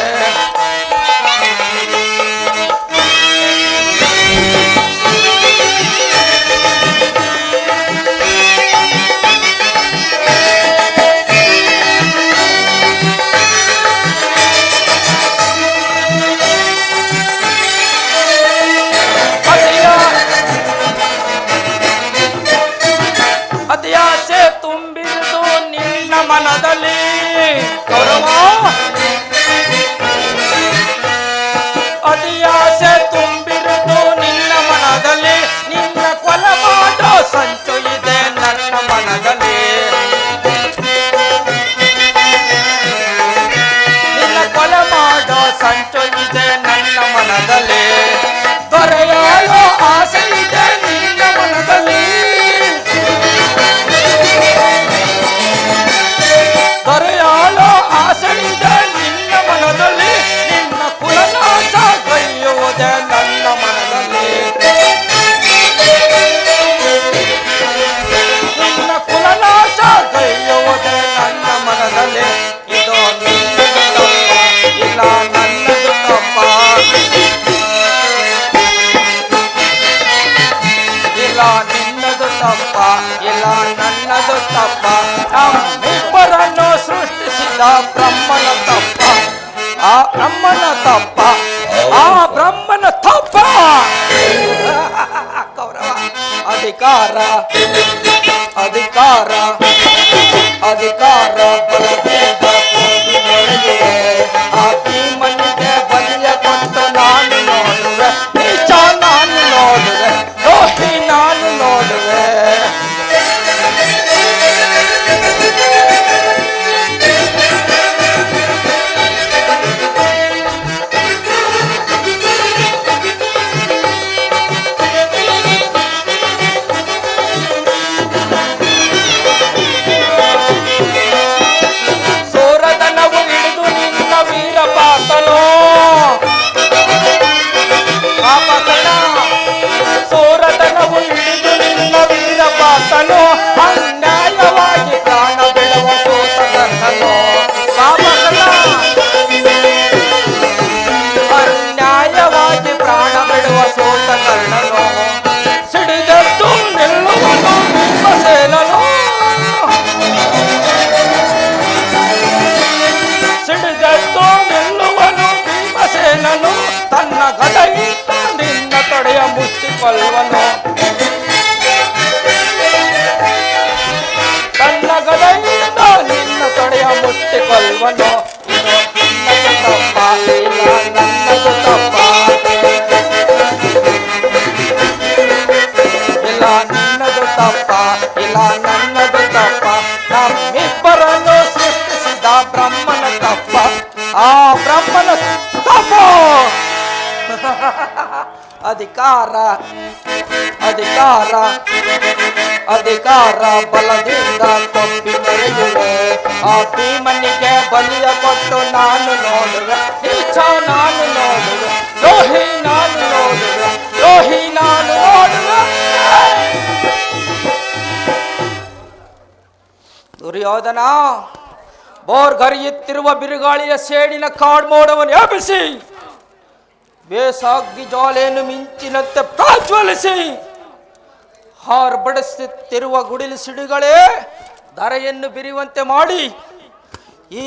ನಿನ್ನದು ತಪ್ಪ ಇಲ್ಲ ನನ್ನದು ತಪ್ಪ ನಮ್ಮಿಬ್ಬರನ್ನು ಸೃಷ್ಟಿಸಿದ ಬ್ರಹ್ಮನ ತಪ್ಪ ಆ ಬ್ರಹ್ಮನ ತಪ್ಪ ಆ ಬ್ರಹ್ಮನ ತಪ್ಪ ಕೌರವ ಅಧಿಕಾರ ಅಧಿಕಾರ ಅಧಿಕಾರ ಬಲದಿಂದ ಕೂಡಿದೊಳಗೆ ಆ ಭೀಮನಿಗೆ ಬಲಿಯ ಕೊಟ್ಟು ನಾನು ನೋಡುವೆ ನೀಚ ನಾನು ನೋಡುವೆ ದ್ರೋಹಿ ನಾನು ನೋಡುವೆ ಸೋರದನವು ಹಿಡಿದು ನಿನ್ನ ವೀರಪಾತನು ಪಾಪಕಣ ಸೋರದನವು ಹಿಡಿದು ನಿನ್ನ ವೀರಪಾತನು ಅನ್ಯಾಯವಾಗಿ ಪ್ರಾಣ ಬಿಡುವ ಸೋತಗಣ್ಣನು ಪಾಪಕಣ ಅನ್ಯಾಯವಾಗಿ ಪ್ರಾಣ ಬಿಡುವ ಸೋತಗಣ್ಣನು ಸಿಡಿದದ್ದು ನಿಲ್ಲುವನು ಭೀಮಸೇನನು ಸಿಡಿದದ್ದು ನಿಲ್ಲುವನು ಭೀಮಸೇನನು ತನ್ನ ಗದೆಯಿಂದ ನಿನ್ನ ತೊಡೆಯ ಮುಚ್ಚಿಕೊಳ್ಳುವನು ತನ್ನ ಗದೆಯಿಂದ ನಿನ್ನ ತೊಡೆಯ ಮುಚ್ಚಿಕೊಳ್ಳುವನು ಇದು ನಿನ್ನದು ತಪ್ಪ ಇಲ್ಲ ನನ್ನದು ತಪ್ಪ ಇಲ್ಲ ನಿನ್ನದು ತಪ್ಪ ಇಲ್ಲ ನನ್ನದು ತಪ್ಪ ನಮ್ಮಿಬ್ಬರನ್ನು ಸೃಷ್ಟಿಸಿದ ಬ್ರಹ್ಮನ ತಪ್ಪ ಆ ಬ್ರಹ್ಮನ ತಪ್ಪ ಅಧಿಕಾರ ಅಧಿಕಾರ ಅಧಿಕಾರ ಬಲದಿಂದ ತಪ್ಪಿ ಮೆರೆಯುವೆ ಆ ಭೀಮನಿಗೆ ಬಲಿಯ ಕೊಟ್ಟು ನಾನು ನೋಡುವೆ ನೀಚ ನಾನು ನೋಡುವೆ ದ್ರೋಹಿ ನಾನು ನೋಡುವೆ ದ್ರೋಹಿ ನಾನು ನೋಡುವೆ ದುರ್ಯೋಧನ ಬೋರ್ಗರಿಯುತ್ತಿರುವ ಬಿರುಗಾಳಿಯ ಸೇಡಿನ ಕಾಡ್ಮೋಡವನ್ನು ಎಬ್ಬಿಸಿ ಬೇಸಾಗ್ಗಿ ಜ್ವಾಲೆಯನ್ನು ಮಿಂಚಿನಂತೆ ಪ್ರಜ್ವಲಿಸಿ ಹಾರ್ಬಡಿಸುತ್ತಿರುವ ಗುಡಿಲು ಸಿಡಿಗಳೇ ಧರೆಯನ್ನು ಬಿರಿಯುವಂತೆ ಮಾಡಿ ಈ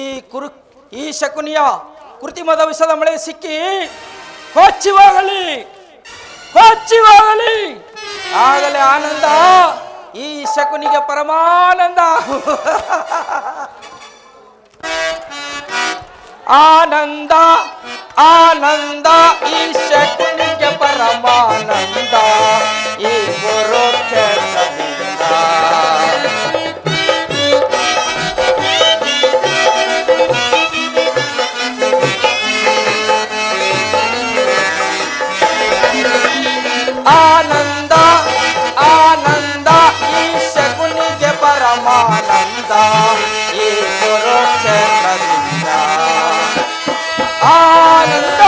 ಶಕುನಿಯ ಕೃತಿಮದ ವಿಷದ ಮಳೆ ಸಿಕ್ಕಿ ಕೊಚ್ಚಿವಾಗಲಿ ಕೊಚ್ಚಿವಾಗಲಿ ಆಗಲೇ ಆನಂದ ಈ ಶಕುನಿಗೆ ಪರಮಾನಂದ ಆನಂದ ಆನಂದ ಈ ಶಕುನಿಗೆ ಪರಮಾನಂದ ಈ ಕುರುಕ್ಷೇತ್ರದಿಂದ ಆನಂದ ಆನಂದ ಈ ಶಕುನಿಗೆ ಪರಮಾನಂದ ಈ ಕುರುಕ್ಷೇತ್ರದಿಂದ ಆನಂದ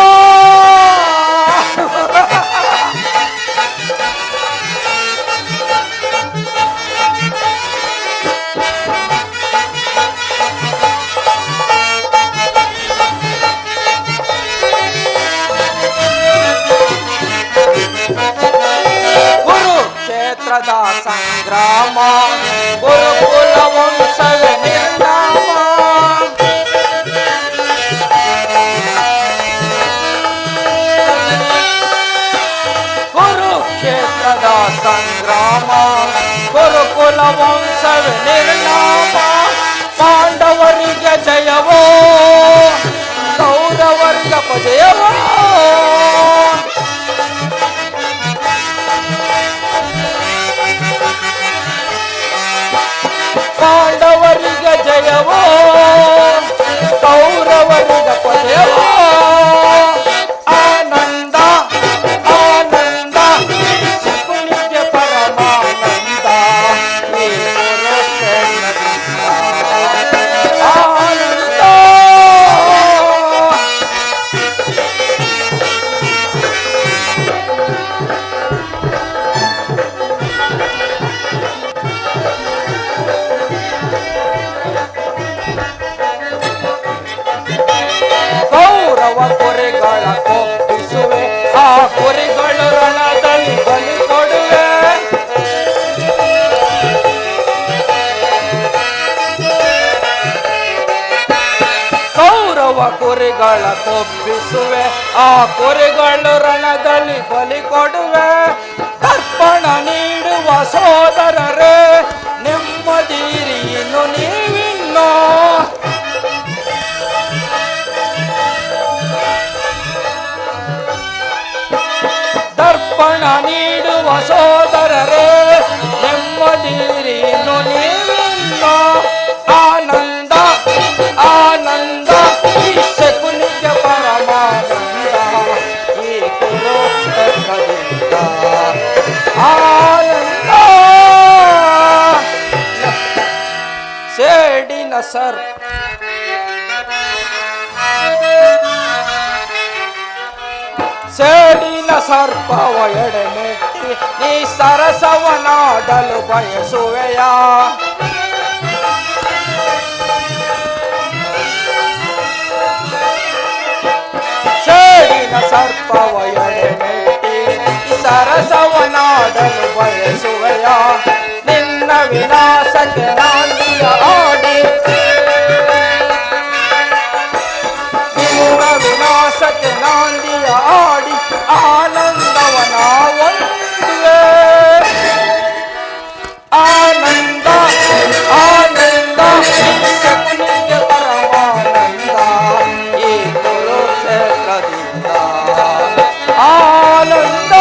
ಕುರುಕ್ಷೇತ್ರದ ಸಂಗ್ರಾಮ ಗುರುಕುಲ ವಂಶದ ನಿರ್ನಾಮ ಕುರುಕ್ಷೇತ್ರದ ಸಂಗ್ರಾಮ ಗುರುಕುಲ ವಂಶದ ನಿರ್ನಾಮ ಪಾಂಡವರಿಗೆ ಜಯವೋ ಕೌರವರಿಗೆ ಅಪಜಯವೋ ಪಾಂಡವರಿಗೆ ಜಯವೋ ಕೌರವರಿಗೆ ಅಪಜಯವೋ ಆನಂದ ಆನಂದ ಶಕುನಿಗೆ ಪರಮಾನಂದ ಈ ಕುರುಕ್ಷೇತ್ರದಿಂದ ಆನಂದ ಕುರಿಗಳ ಕೊಬ್ಬಿಸುವೆ, ಆ ಕುರಿಗಳು ರಣದಲ್ಲಿ ಬಲಿ ಕೊಡುವೆ. ತರ್ಪಣ ನೀಡುವ ಸೋದರರೇ, ನೆಮ್ಮದಿರಿ ಇನ್ನು ನೀವಿನ್ನೋ. ತರ್ಪಣ ನೀಡುವ ಸೋದರರೇ, ನೆಮ್ಮದಿರಿ ಇನ್ನು ನೀವಿನ್ನೋ. ಆನಂದ ಆನಂದ ಈ ಶಕುನಿಗೆ ಪರಮಾನಂದ, ಈ ಕುಲೋತ್ತರದಿಂದ ಆನಂದ. ಸೇಡಿನ ಸರ್ ಸೇಡಿನ ಸರ್ಪವ ಎಡೆಮೆಟ್ಟಿ ನೀ ಸರಸವನಾಡಲು ಬಯಸುವೆಯ. ಸೇಡಿನ ಸರ್ಪವ ಎಡೆಮೆಟ್ಟಿ ಸರಸವನಾಡಲು ಬಯಸುವೆಯ. ನಿನ್ನ ವಿನಾಶಕ್ಕೆ ನಾಂದಿಯ ಆಡಿ, ನಿನ್ನ ವಿನಾಶಕ್ಕೆ ನಾಂದಿಯ ಆಡಿ ಆನಂದವನ ಒಂದುವೆ. ಆನಂದ ಆನಂದ ಶಕುನಿಗೆ ಪರಮಾನಂದ, ಈ ಕುರುಕ್ಷೇತ್ರದಿಂದ ಆನಂದ.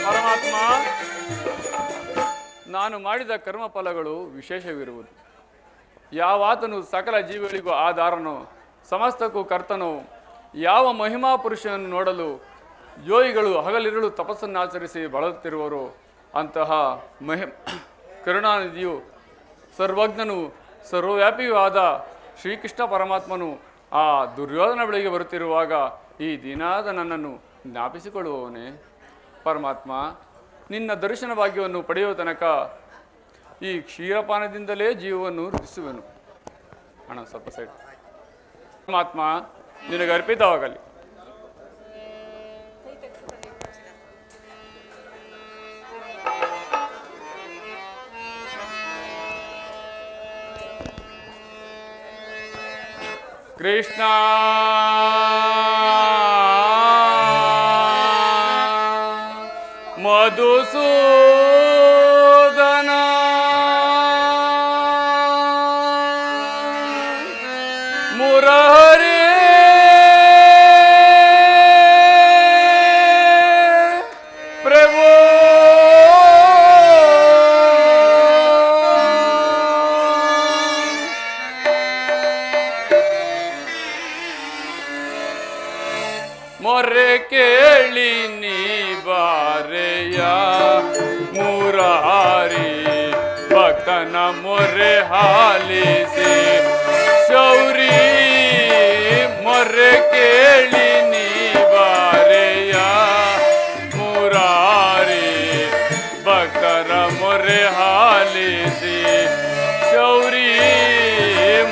ಪರಮಾತ್ಮ, ನಾನು ಮಾಡಿದ ಕರ್ಮಫಲಗಳು ವಿಶೇಷವಿರುವುದು. ಯಾವಾತನು ಸಕಲ ಜೀವಿಗಳಿಗೂ ಆಧಾರನೋ, ಸಮಸ್ತಕ್ಕೂ ಕರ್ತನೋ, ಯಾವ ಮಹಿಮಾ ಪುರುಷನನ್ನು ನೋಡಲು ಯೋಗಿಗಳು ಹಗಲಿರುಳು ತಪಸ್ಸನ್ನಾಚರಿಸಿ ಬಳಲುತ್ತಿರುವರೋ ಅಂತಹ ಕರುಣಾನಿಧಿಯು ಸರ್ವಜ್ಞನು ಸರ್ವವ್ಯಾಪಿಯೂ ಆದ ಶ್ರೀಕೃಷ್ಣ ಪರಮಾತ್ಮನು ಆ ದುರ್ಯೋಧನ ಬಳಿಗೆ ಬರುತ್ತಿರುವಾಗ ಈ ದಿನಾದ ನನ್ನನ್ನು ಜ್ಞಾಪಿಸಿಕೊಳ್ಳುವವನೇ. ಪರಮಾತ್ಮ, ನಿನ್ನ ದರ್ಶನ ಭಾಗ್ಯವನ್ನು ಪಡೆಯುವ ತನಕ ಈ ಕ್ಷೀರಪಾನದಿಂದಲೇ ಜೀವವನ್ನು ವೃದ್ಧಿಸುವೆನು. ಅಣ್ಣ ಸ್ವಲ್ಪ ಸೈಡ್. ಪರಮಾತ್ಮ, ನಿನಗೆ ಅರ್ಪಿತವಾಗಲಿ. ಕೃಷ್ಣ ಮಧುಸೂದನ ಮುರಹರಿ ಪ್ರಭು ಮೊರೆ ಕೇಳಿ ನೀ ಬಾರೆಯ ಮುರಾರಿ ಭಕ್ತನ ಮೊರೆ ಹಾಲಿಸಿ ಶೌರಿ ಮೊರೆ ಕೇಳಿ ನೀ ಬಾರೆಯ ಮುರಾರಿ ಭಕ್ತರ ಮೊರೆ ಹಾಲಿಸಿ ಶೌರಿ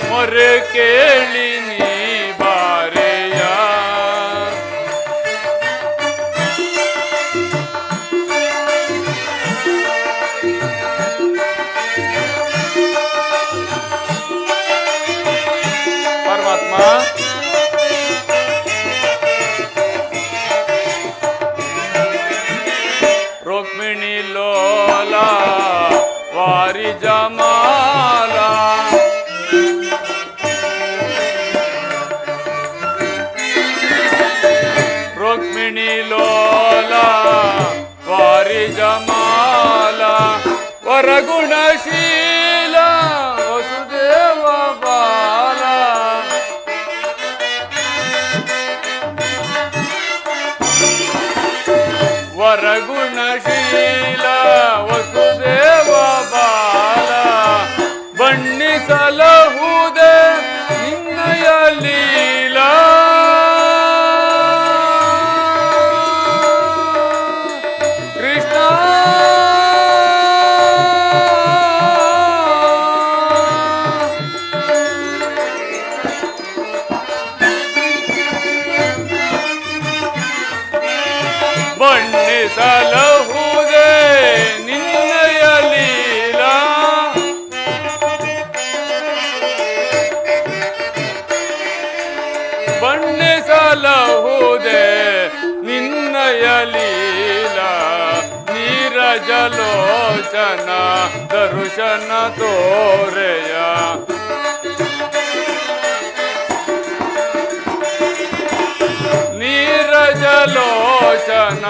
ಮೊರೆ ಕೇಳಿ ನೀ ಬಾರೆಯ. ಪರಮಾತ್ಮ, ರುಕ್ಮಿಣಿ ಲೋಲ ವಾರಿ ಜಮಾಲ ವರಗುಣಶೀಲ ವಸುದೇವ ಬಾಲ ವರಗುಣಶೀಲ ವಸುದೇವ ಬಾಲ ಬಣ್ಣಿಸಲಹುದೆ ನಿನ್ನಯ ಲೀಲಾ ಕೃಷ್ಣ ಬಣ್ಣಿಸಲಹುದೆ ನಿನ್ನಯ ಲೀಲಾ ಬಣ್ಣಿಸಲಹುದೆ ನಿನ್ನಯ ಲೀಲಾ ನೀರಜಲೋಚನ ದರ್ಶನ ತೋರೆಯ ನೀರಜಲೋಚನ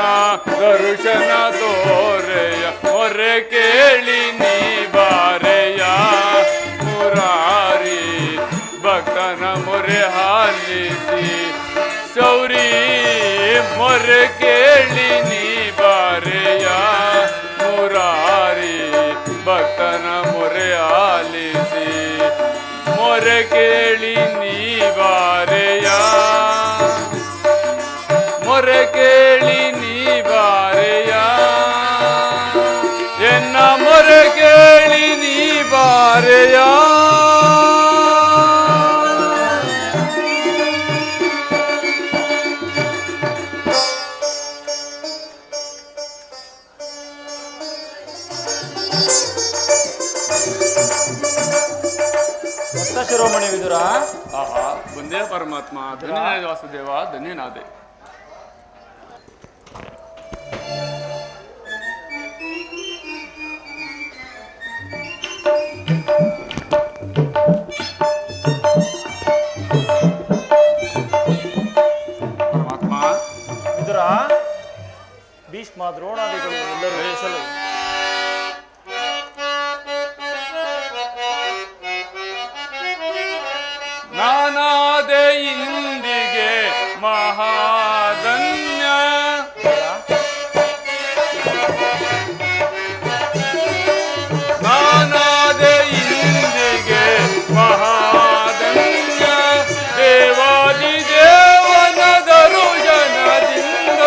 ದರ್ಶನ ತೋರೆಯ ಮೊರೆ ಕೇಳಿ ನೀ ಬಾರೆಯ ಮುರಾರಿ ಭಕ್ತನ ಮೊರೆ ಹಾಲಿಸಿ ಶೌರಿ ಮೊರೆ ಕೇಳಿ ನೀ ಬಾರೆಯ ಮುರಾರಿ ಭಕ್ತನ ಮೊರೆ ಆಲಿಸಿ ಮೊರೆ ಕೇಳಿ ನೀ ಬಾರೆಯ ಮೊರೆ ಕೇಳಿ ನೀ ಬಾರೆಯ ಎನ್ನ ಮೊರೆ ಕೇಳಿ ನೀ ಬಾರೆಯ ಶಿರೋಮಣಿ ವಿದುರ. ಆಹಾ ಒಂದೇ ಪರಮಾತ್ಮ ಧನ್ಯನಾದೆ ವಾಸುದೇವ ಧನ್ಯನಾದೆ. ಪರಮಾತ್ಮ ವಿದುರ, ಭೀಷ್ಮ ದ್ರೋಣಾದಿಗಳು ಎಲ್ಲರೂ ಹೆಸರು ನಾನಾದೆ ಇಂದಿಗೆ ಮಹಾಧನ್ಯ ನಾನಾದೆ ಇಂದಿಗೆ ಮಹಾಧನ್ಯ ದೇವಾದಿ ದೇವನ ದರುಜನದಿಂದ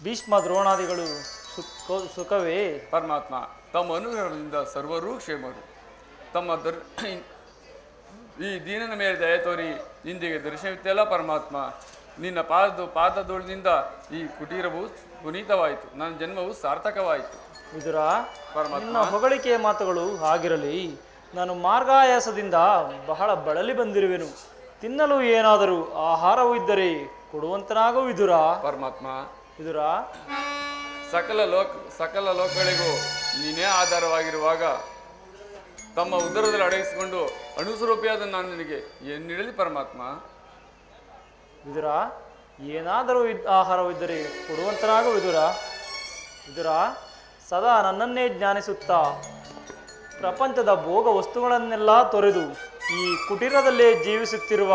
ಭೀಷ್ಮ ದ್ರೋಣಾದಿಗಳು ಸುಖವೇ? ಪರಮಾತ್ಮ, ತಮ್ಮ ಅನುಗ್ರಹದಿಂದ ಸರ್ವರೂ ಕ್ಷೇಮರು. ತಮ್ಮ ಈ ದೀನನ ಮೇಲೆ ದಯ ತೋರಿ ಇಂದಿಗೆ ದರ್ಶನವಿತ್ತಲ್ಲ ಪರಮಾತ್ಮ. ನಿನ್ನ ಪಾದಧೂಳಿನಿಂದ ಈ ಕುಟೀರವು ಪುನೀತವಾಯಿತು, ನನ್ನ ಜನ್ಮವು ಸಾರ್ಥಕವಾಯಿತು. ವಿದುರ, ಪರಮಾತ್ಮ, ನಿನ್ನ ಹೊಗಳಿಕೆಯ ಮಾತುಗಳು ಆಗಿರಲಿ. ನಾನು ಮಾರ್ಗಾಯಾಸದಿಂದ ಬಹಳ ಬಳಲಿ ಬಂದಿರುವೆನು. ತಿನ್ನಲು ಏನಾದರೂ ಆಹಾರವೂ ಇದ್ದರೆ ಕೊಡುವಂತನಾಗೋ ವಿದುರ. ಪರಮಾತ್ಮ, ವಿದುರ, ಸಕಲ ಲೋಕಗಳಿಗೂ ನೀನೇ ಆಧಾರವಾಗಿರುವಾಗ ತಮ್ಮ ಉದರದಲ್ಲಿ ಅಡಗಿಸಿಕೊಂಡು ಅಣುಸ್ವರೂಪಿಯಾದ ನಾನು ನಿನಗೆ ಏನು ನೀಡಲಿ ಪರಮಾತ್ಮ? ವಿದುರ, ಏನಾದರೂ ಆಹಾರವಿದ್ದರೆ ಕೊಡುವಂತನಾಗೋ ವಿದುರ. ವಿದುರ, ಸದಾ ನನ್ನನ್ನೇ ಜ್ಞಾನಿಸುತ್ತಾ ಪ್ರಪಂಚದ ಭೋಗ ವಸ್ತುಗಳನ್ನೆಲ್ಲ ತೊರೆದು ಈ ಕುಟೀರದಲ್ಲೇ ಜೀವಿಸುತ್ತಿರುವ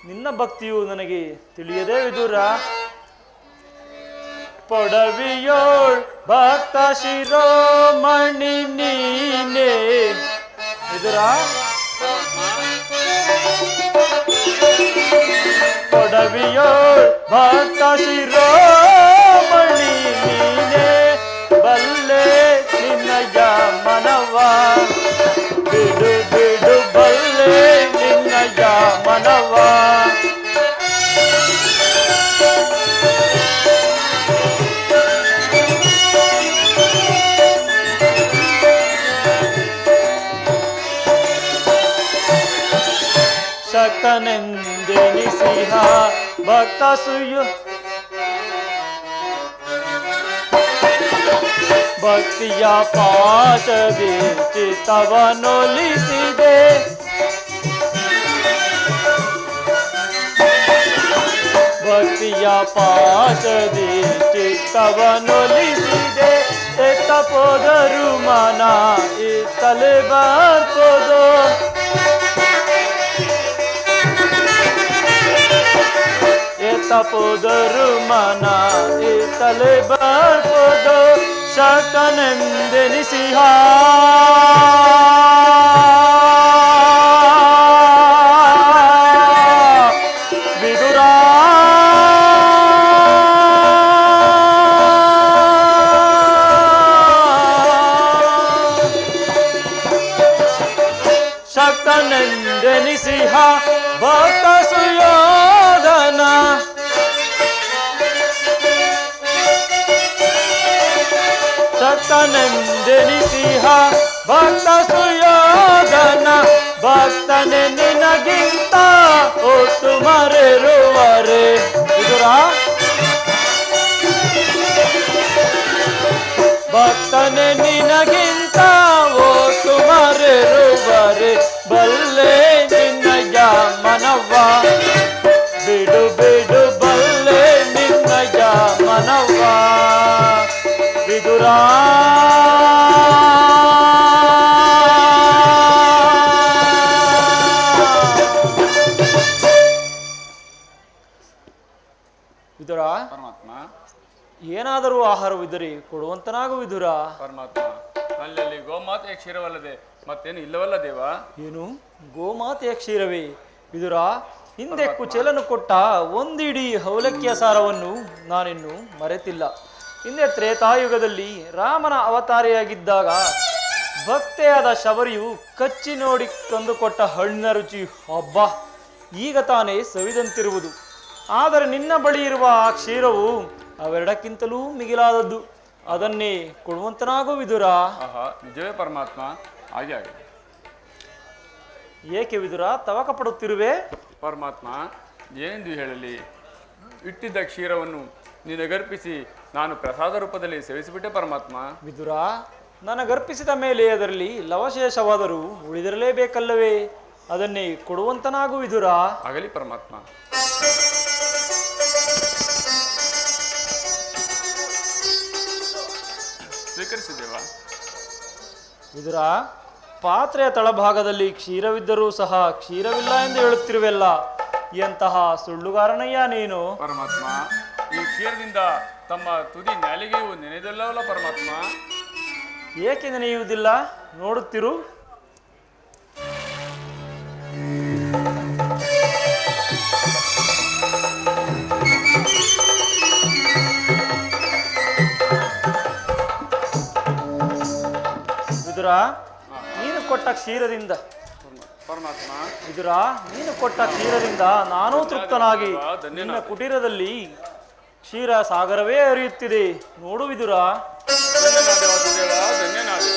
ನಿನ್ನ ಭಕ್ತಿಯು ನನಗೆ ತಿಳಿಯದೇ ವಿದುರ. ಪೊಡವಿಯೋಳ್ ಭಕ್ತ ಶಿರೋಮಣಿ ನೀನೇ ವಿದುರ. ಪೊಡವಿಯೋಳ್ ಭಕ್ತ ಶಿರೋಮಣಿ ನೀನೇ ಬಲ್ಲೆ ನಿನ್ನಯ ಮನವ ಬಿಡು ಬಿಡು ಬಲ್ಲೆ ನಿನ್ನಯ ಮನವ. ಶಕ್ತನೆಂದೆನಿಸಿಹ ಭಕ್ತ ಭಕ್ತಿಯ ಪಾಶದಿ ಚಿತ್ತವನೊಲಿಸಿದೆ. ಭಕ್ತಿಯ ಪಾಶದಿ ಚಿತ್ತವನೊಲಿಸಿದೆ. ಎತ್ತಪೋದರು ಮನ ಇತ್ತಲೆ ಬಾರ್ಪೋದು. ತಪೋದರು ಮನ ಇತ್ತಲೆ ಬಾರ್ಪೋದು. ಶಕ್ತನೆಂದೆನಿಸಿಹ ವಿದುರ. ಶಕ್ತನೆಂದೆನಿಸಿಹ ಭಕ್ತ ಸುಯೋಧನ. ಶಕ್ತನೆಂದೆನಿಸಿಹ ಭಕ್ತ ಸುಯೋಧನ. ಭಕ್ತನೆ ನಿನಗಿಂತ ಒಟ್ಟು ಮರೆರುವರೆ ವಿದುರ. ಭಕ್ತನೆ ನಿನಗಿಂತ ಒಟ್ಟು ಮರೆರುವರೆ ಬಲ್ಲೆ ನಿನ್ನಯ ಮನವ ಬಿಡು ಬಿಡು ಬಲ್ಲೆ ನಿನ್ನಯ ಮನವ ವಿದುರ. ವಿದುರ, ಪರಮಾತ್ಮ, ಏನಾದರೂ ಆಹಾರವಿದ್ದರೆ ಕೊಡುವಂತನಾಗು ವಿದುರ. ಪರಮಾತ್ಮ, ಅಲ್ಲಿ ಗೋಮಾತೆಯ ಕ್ಷೀರವಲ್ಲದೆ ಮತ್ತೇನು ಇಲ್ಲವಲ್ಲ ದೇವ? ಏನು ಗೋಮಾತೆಯ ಕ್ಷೀರವೇ ವಿದುರ? ಹಿಂದೆ ಕುಚೇಲನು ಕೊಟ್ಟ ಒಂದಿಡೀ ಅವಲಕ್ಕಿಯ ಸಾರವನ್ನು ನಾನಿನ್ನು ಮರೆತಿಲ್ಲ. ಹಿಂದೆ ತ್ರೇತಾಯುಗದಲ್ಲಿ ರಾಮನ ಅವತಾರಿಯಾಗಿದ್ದಾಗ ಭಕ್ತೆಯಾದ ಶಬರಿಯು ಕಚ್ಚಿ ನೋಡಿ ತಂದುಕೊಟ್ಟ ಹಣ್ಣಿನ ರುಚಿ ಹಬ್ಬ ಈಗ ತಾನೇ ಸವಿದಂತಿರುವುದು. ಆದರೆ ನಿನ್ನ ಬಳಿ ಇರುವ ಆ ಕ್ಷೀರವು ಅವೆರಡಕ್ಕಿಂತಲೂ ಮಿಗಿಲಾದದ್ದು. ಅದನ್ನೇ ಕೊಡುವಂತನಾಗೋ ವಿದುರ. ಆಹಾ, ನಿಜವೇ ಪರಮಾತ್ಮ, ಹಾಗೆ ಆಗಿದೆ. ಏಕೆ ವಿದುರ ತವಕ ಪಡುತ್ತಿರುವೆ? ಪರಮಾತ್ಮ, ಏನೆಂದು ಹೇಳಲಿ? ಇಟ್ಟಿದ್ದ ಕ್ಷೀರವನ್ನು ನಿನಗರ್ಪಿಸಿ ನಾನು ಪ್ರಸಾದ ರೂಪದಲ್ಲಿ ಸೇವಿಸಿಬಿಟ್ಟೆ ಪರಮಾತ್ಮ. ವಿದುರ, ನನಗರ್ಪಿಸಿದ ಮೇಲೆ ಅದರಲ್ಲಿ ಲವಶೇಷವಾದರೂ ಉಳಿದಿರಲೇಬೇಕಲ್ಲವೇ? ಅದನ್ನೇ ಕೊಡುವಂತನಾಗು ವಿದುರ. ಆಗಲಿ ಪರಮಾತ್ಮ. ಸ್ವೀಕರಿಸಿದ್ದೇವ ವಿದುರ, ಪಾತ್ರೆಯ ತಳಭಾಗದಲ್ಲಿ ಕ್ಷೀರವಿದ್ದರೂ ಸಹ ಕ್ಷೀರವಿಲ್ಲ ಎಂದು ಹೇಳುತ್ತಿರುವೆಲ್ಲ. ಎಂತಹ ಸುಳ್ಳುಗಾರನಯ್ಯ ನೀನು. ಪರಮಾತ್ಮ, ಈ ಕ್ಷೀರದಿಂದ ತಮ್ಮ ತುದಿ ನಾಲಿಗೆಯು ನೆನೆದಲ್ಲವಲ್ಲ ಪರಮಾತ್ಮ? ಏಕೆ ನೆನೆಯುವುದಿಲ್ಲ? ನೋಡುತ್ತಿರು. ಕೊಟ್ಟ ಕ್ಷೀರದಿಂದ ಪರಮಾತ್ಮ ವಿದುರ, ನೀನು ಕೊಟ್ಟ ಕ್ಷೀರದಿಂದ ನಾನೂ ತೃಪ್ತನಾಗಿ ನಿನ್ನ ಕುಟೀರದಲ್ಲಿ ಕ್ಷೀರ ಸಾಗರವೇ ಹರಿಯುತ್ತಿದೆ. ನೋಡು ವಿದುರ. ಧನ್ಯನಾದೆ ವಾಸುದೇವ, ಧನ್ಯನಾದೆ.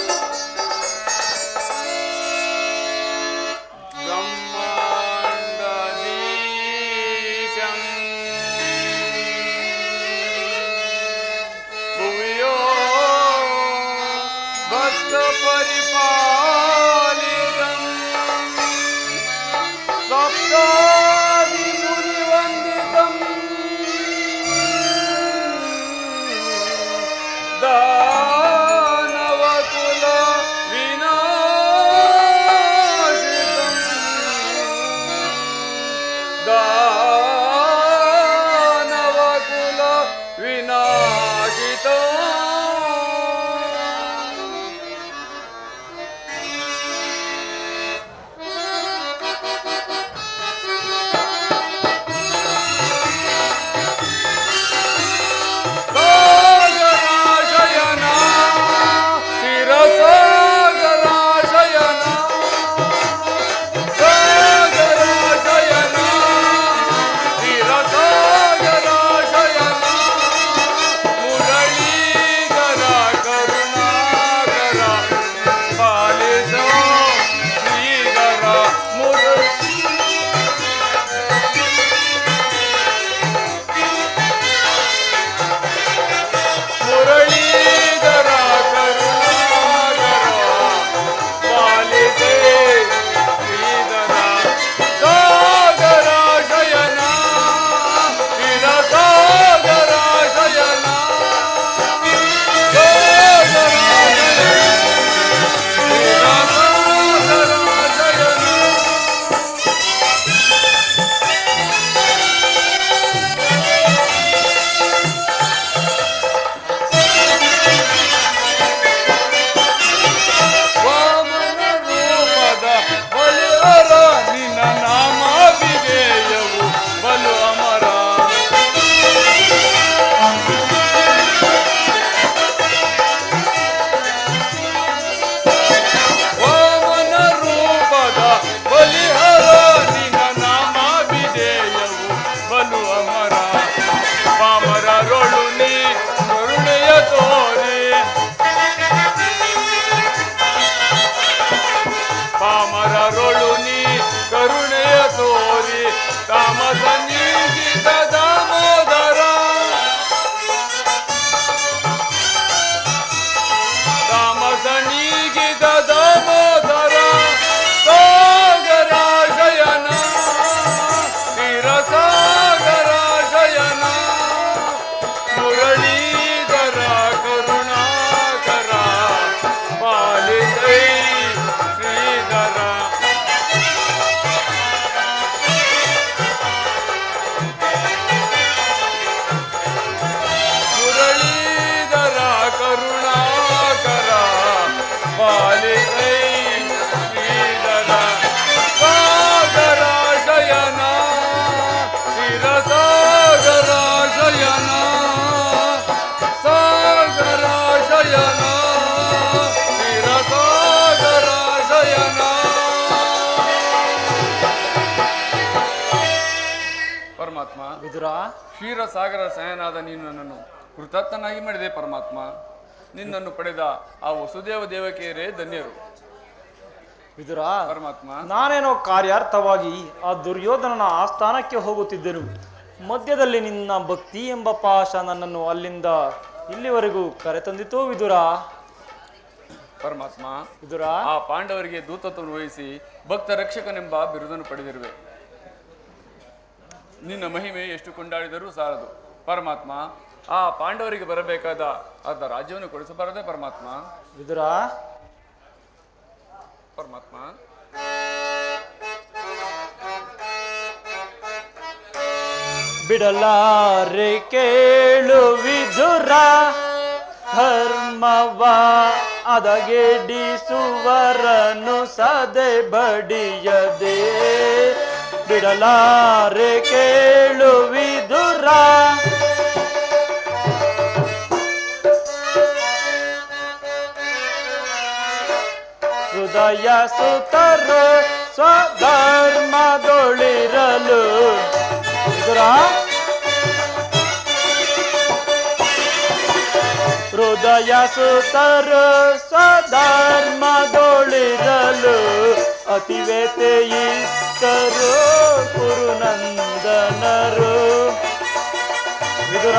ಬ್ರಹ್ಮಾಂಡದೀಶಂ ಭುವಿಯೋ ಭಕ್ತ ಪರಿಪಾಲಿತಂ ಸಪ್ತಾದಿ ಮುನಿವಂದಿತಂ ದಾನವಕುಲ ವಿನಾಶಿತಂ ದಾನವಕುಲ ವಿನಾಶಿತಂ ವಿದುರ, ಕ್ಷೀರಸಾಗರ ಶಯನಾದ ನೀನು ನನ್ನನ್ನು ಕೃತಜ್ಞನಾಗಿ ಮಾಡಿದೆ ಪರಮಾತ್ಮ. ನಿನ್ನನ್ನು ಪಡೆದ ಆ ವಸುದೇವ ದೇವಕಿಯರೇ ಧನ್ಯರು ವಿದುರ. ಪರಮಾತ್ಮ, ನಾನೇನೋ ಕಾರ್ಯಾರ್ಥವಾಗಿ ಆ ದುರ್ಯೋಧನನ ಆಸ್ಥಾನಕ್ಕೆ ಹೋಗುತ್ತಿದ್ದೆನು. ಮಧ್ಯದಲ್ಲಿ ನಿನ್ನ ಭಕ್ತಿ ಎಂಬ ಪಾಶ ನನ್ನನ್ನು ಅಲ್ಲಿಂದ ಇಲ್ಲಿವರೆಗೂ ಕರೆತಂದಿತೋ ವಿದುರ. ಪರಮಾತ್ಮ, ವಿದುರ, ಆ ಪಾಂಡವರಿಗೆ ದೂತತ್ವವನ್ನು ವಹಿಸಿ ಭಕ್ತ ರಕ್ಷಕನೆಂಬ ಬಿರುದನ್ನು ಪಡೆದಿರುವೆ. ನಿನ್ನ ಮಹಿಮೆ ಎಷ್ಟು ಕೊಂಡಾಡಿದರೂ ಸಾಲದು ಪರಮಾತ್ಮ. ಆ ಪಾಂಡವರಿಗೆ ಬರಬೇಕಾದ ಅರ್ಧ ರಾಜ್ಯವನ್ನು ಕೊಡಿಸಬಾರದೆ ಪರಮಾತ್ಮ. ವಿದುರ, ಪರಮಾತ್ಮ, ಬಿಡಲಾರೆ ಕೇಳು ವಿದುರ, ಧರ್ಮವ ಅದಗೆಡಿಸುವರನು ಸದೆ ಬಡಿಯದೆ. ಬಿಡಲಾರೆ ಕೇಳು ವಿದುರ, ಹೃದಯ ಹೃದಯ ಸುತರು ಸ್ವಧರ್ಮದೊಳಿರಲು. ವಿದುರ ಹೃದಯ ಸುತರು ಸ್ವಧರ್ಮದೊಳಿರಲು ಅತಿವೇತೆಯಿತ್ತರು ಕುರುನಂದನರು. ವಿದುರ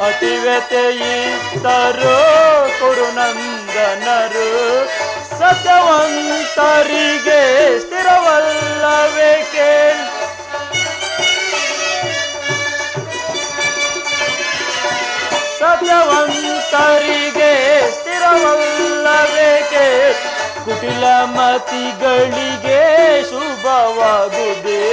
ಅತಿವೇತೆಯಿತ್ತರು ಕುರುನಂದನರು ಸತ್ಯವಂತರಿಗೆ ಸ್ಥಿರವಲ್ಲವೇ ಕೇಳ್. ಸತ್ಯವಂತರಿಗೆ ಸ್ಥಿರವಲ್ಲವೇಕೆ ಕುಟಿಲ ಮತಿಗಳಿಗೆ ಶುಭವಾಗುವುದೇ.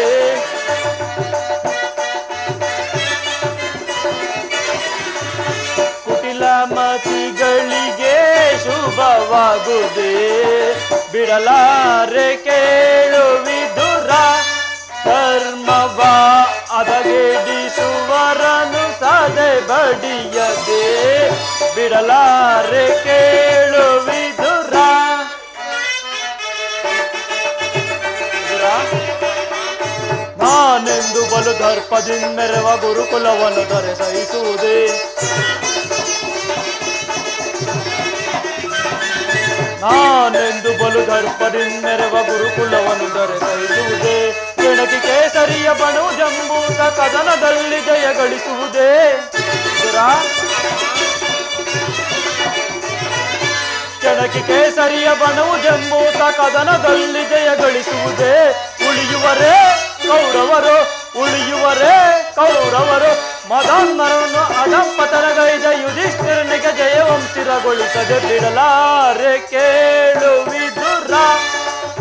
ಕುಟಿಲ ಮತಿಗಳಿಗೆ ಶುಭವಾಗುವುದೇ. ಬಿಡಲಾರೆ ಕೇಳು ವಿದುರ ಧರ್ಮವ ಅದಗೆಡಿಸುವರನು ಸದೆ ಬಡಿಯದೆ. ಬಿಡಲಾರೆ ಕೇಳು ವಿದುರ. ನಾನೆಂದು ಬಲು ದರ್ಪದಿಂದೆರವ ಗುರುಕುಲವನ್ನು ದೊರೆ ಸಹಿಸುವುದೇ. ನಾನೆಂದು ಬಲು ದರ್ಪದಿಂದೆರವ ಗುರುಕುಲವನ್ನು ದೊರೆ ಸಹಿಸುವುದೇ. ಕೆಣಕಿ ಕೇಸರಿಯ ಬಣು ಜಂಬೂತ ಕದನದಲ್ಲಿ ಜಯ ಗಳಿಸುವುದೇ. ಕೆಣಕಿ ಕೇಸರಿಯ ಬಣವು ಜಂಬೂತ ಕದನದಲ್ಲಿ ಜಯ ಗಳಿಸುವುದೇ. ಉಳಿಯುವರೇ ಕೌರವರು, ಉಳಿಯುವರೇ ಕೌರವರು. ಮದಾನ್ನರನ್ನು ಅಧಪತನಗೈದ ಯುಧಿಷ್ಠಿರನಿಗೆ ಜಯವಂತಿರಗೊಳಿಸದೆ ಬಿಡಲಾರೆ ಕೇಳು ವಿದುರ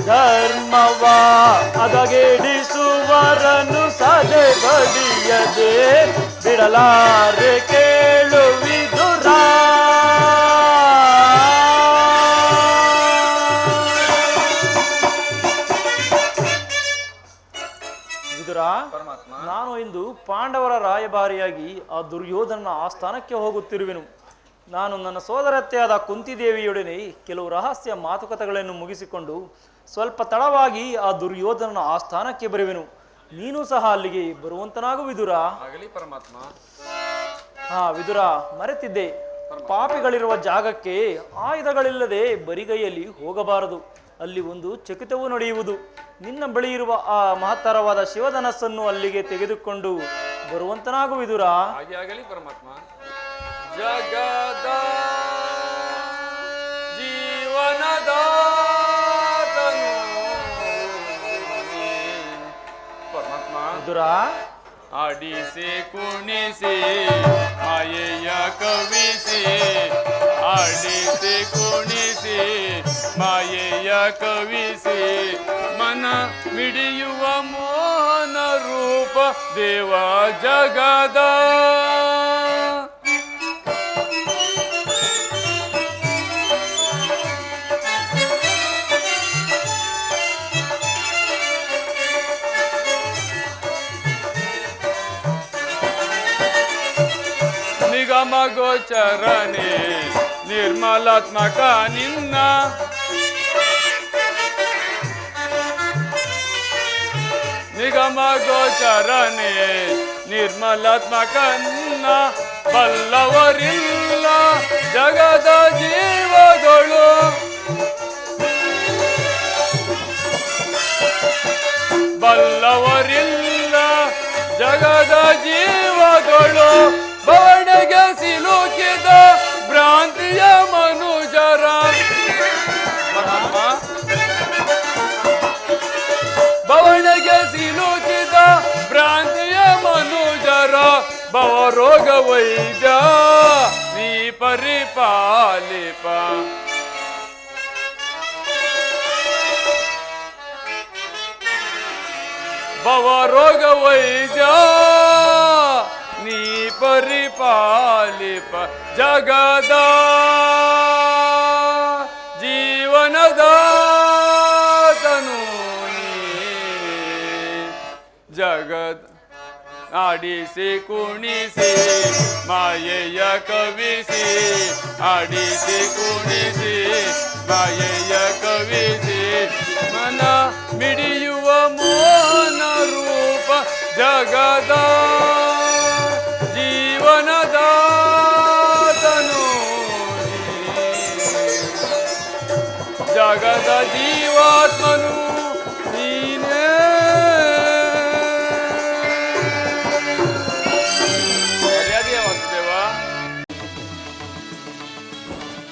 ಧರ್ಮವ ಅದಗೆಡಿಸುವರನು ಸದೆ ಬಡಿಯದೆ. ಬಿಡಲಾರೆ ಕೇಳು ವಿದುರ. ವಿದುರ, ನಾನು ಇಂದು ಪಾಂಡವರ ರಾಯಭಾರಿಯಾಗಿ ಆ ದುರ್ಯೋಧನನ ಆಸ್ಥಾನಕ್ಕೆ ಹೋಗುತ್ತಿರುವೆನು. ನಾನು ನನ್ನ ಸೋದರತ್ತೆಯಾದ ಕುಂತಿದೇವಿಯೊಡನೆ ಕೆಲವು ರಹಸ್ಯ ಮಾತುಕತೆಗಳನ್ನು ಮುಗಿಸಿಕೊಂಡು ಸ್ವಲ್ಪ ತಡವಾಗಿ ಆ ದುರ್ಯೋಧನನ ಆಸ್ಥಾನಕ್ಕೆ ಬರುವೆನು. ನೀನು ಸಹ ಅಲ್ಲಿಗೆ ಬರುವಂತನಾಗು ವಿದುರ. ಆಗಲಿ ಪರಮಾತ್ಮ. ಹಾ ವಿದುರ, ಮರೆತಿದ್ದೆ. ಪಾಪಿಗಳಿರುವ ಜಾಗಕ್ಕೆ ಆಯುಧಗಳಿಲ್ಲದೆ ಬರಿಗೈಯಲ್ಲಿ ಹೋಗಬಾರದು. ಅಲ್ಲಿ ಒಂದು ಚಕಿತವೂ ನಡೆಯುವುದು. ನಿನ್ನ ಬಳಿ ಇರುವ ಆ ಮಹತ್ತರವಾದ ಶಿವಧನಸ್ಸನ್ನು ಅಲ್ಲಿಗೆ ತೆಗೆದುಕೊಂಡು ಬರುವಂತನಾಗು ವಿದುರ. ಹಾಗೆ ಆಗಲಿ ಪರಮಾತ್ಮ. ಜಗದ ಜೀವನದಾತನು ಪರಮಾತ್ಮ. ವಿದುರ, ಆಡಿಸಿ ಕುಣಿಸಿ ಮಾಯೆಯ ಕವಿಸಿ, ಆಡಿಸಿ ಕುಣಿಸಿ ಮಾಯೆಯ ಕವಿಸಿ, ಮನ ಮಿಡಿಯುವ ಮೋಹನ ರೂಪ ದೇವ ಜಗದ. ನಿಗಮ ಗೋಚರನೆ ನಿರ್ಮಲಾತ್ಮಕ ನಿನ್ನ, ನಿಗಮ ಗೋಚರನೆ ನಿರ್ಮಲಾತ್ಮಕ ನಿನ್ನ. ಬಲ್ಲವರಿಲ್ಲ ಜಗದ ಜೀವಗಳು, ಬಲ್ಲವರಿಲ್ಲ ಜಗದ ಜೀವಗಳು. ಬವಣೆಗೆ ಸಿಲುಕಿದ ಭ್ರಾಂತಿಯ ಮನುಜರ. ಬವಣೆಗೆ ಸಿಲುಕಿದ ಭ್ರಾಂತಿಯ ಮನುಜರ. ಭವರೋಗ ವೈದ್ಯ ನೀ ಪರಿಪಾಲಿಪ. ಭವರೋಗ ವೈದ್ಯ ನೀ ಪರಿಪಾಲಿಪ. ಜಗದ ಜೀವನದಾತನು ನೀ. ಜಗದ ಆಡಿಸಿ ಕುಣಿಸಿ ಮಾಯೆಯ ಕವಿಸಿ ಆಡಿಸಿ ಕುಣಿಸಿ ಮಾಯೆಯ ಕವಿಸಿ ಮನ ಮಿಡಿಯುವ ಮೋಹನ ರೂಪ ಜಗದ ಜೀವನದಾತನು ಜಗದ ಜೀವಾತ್ಮನು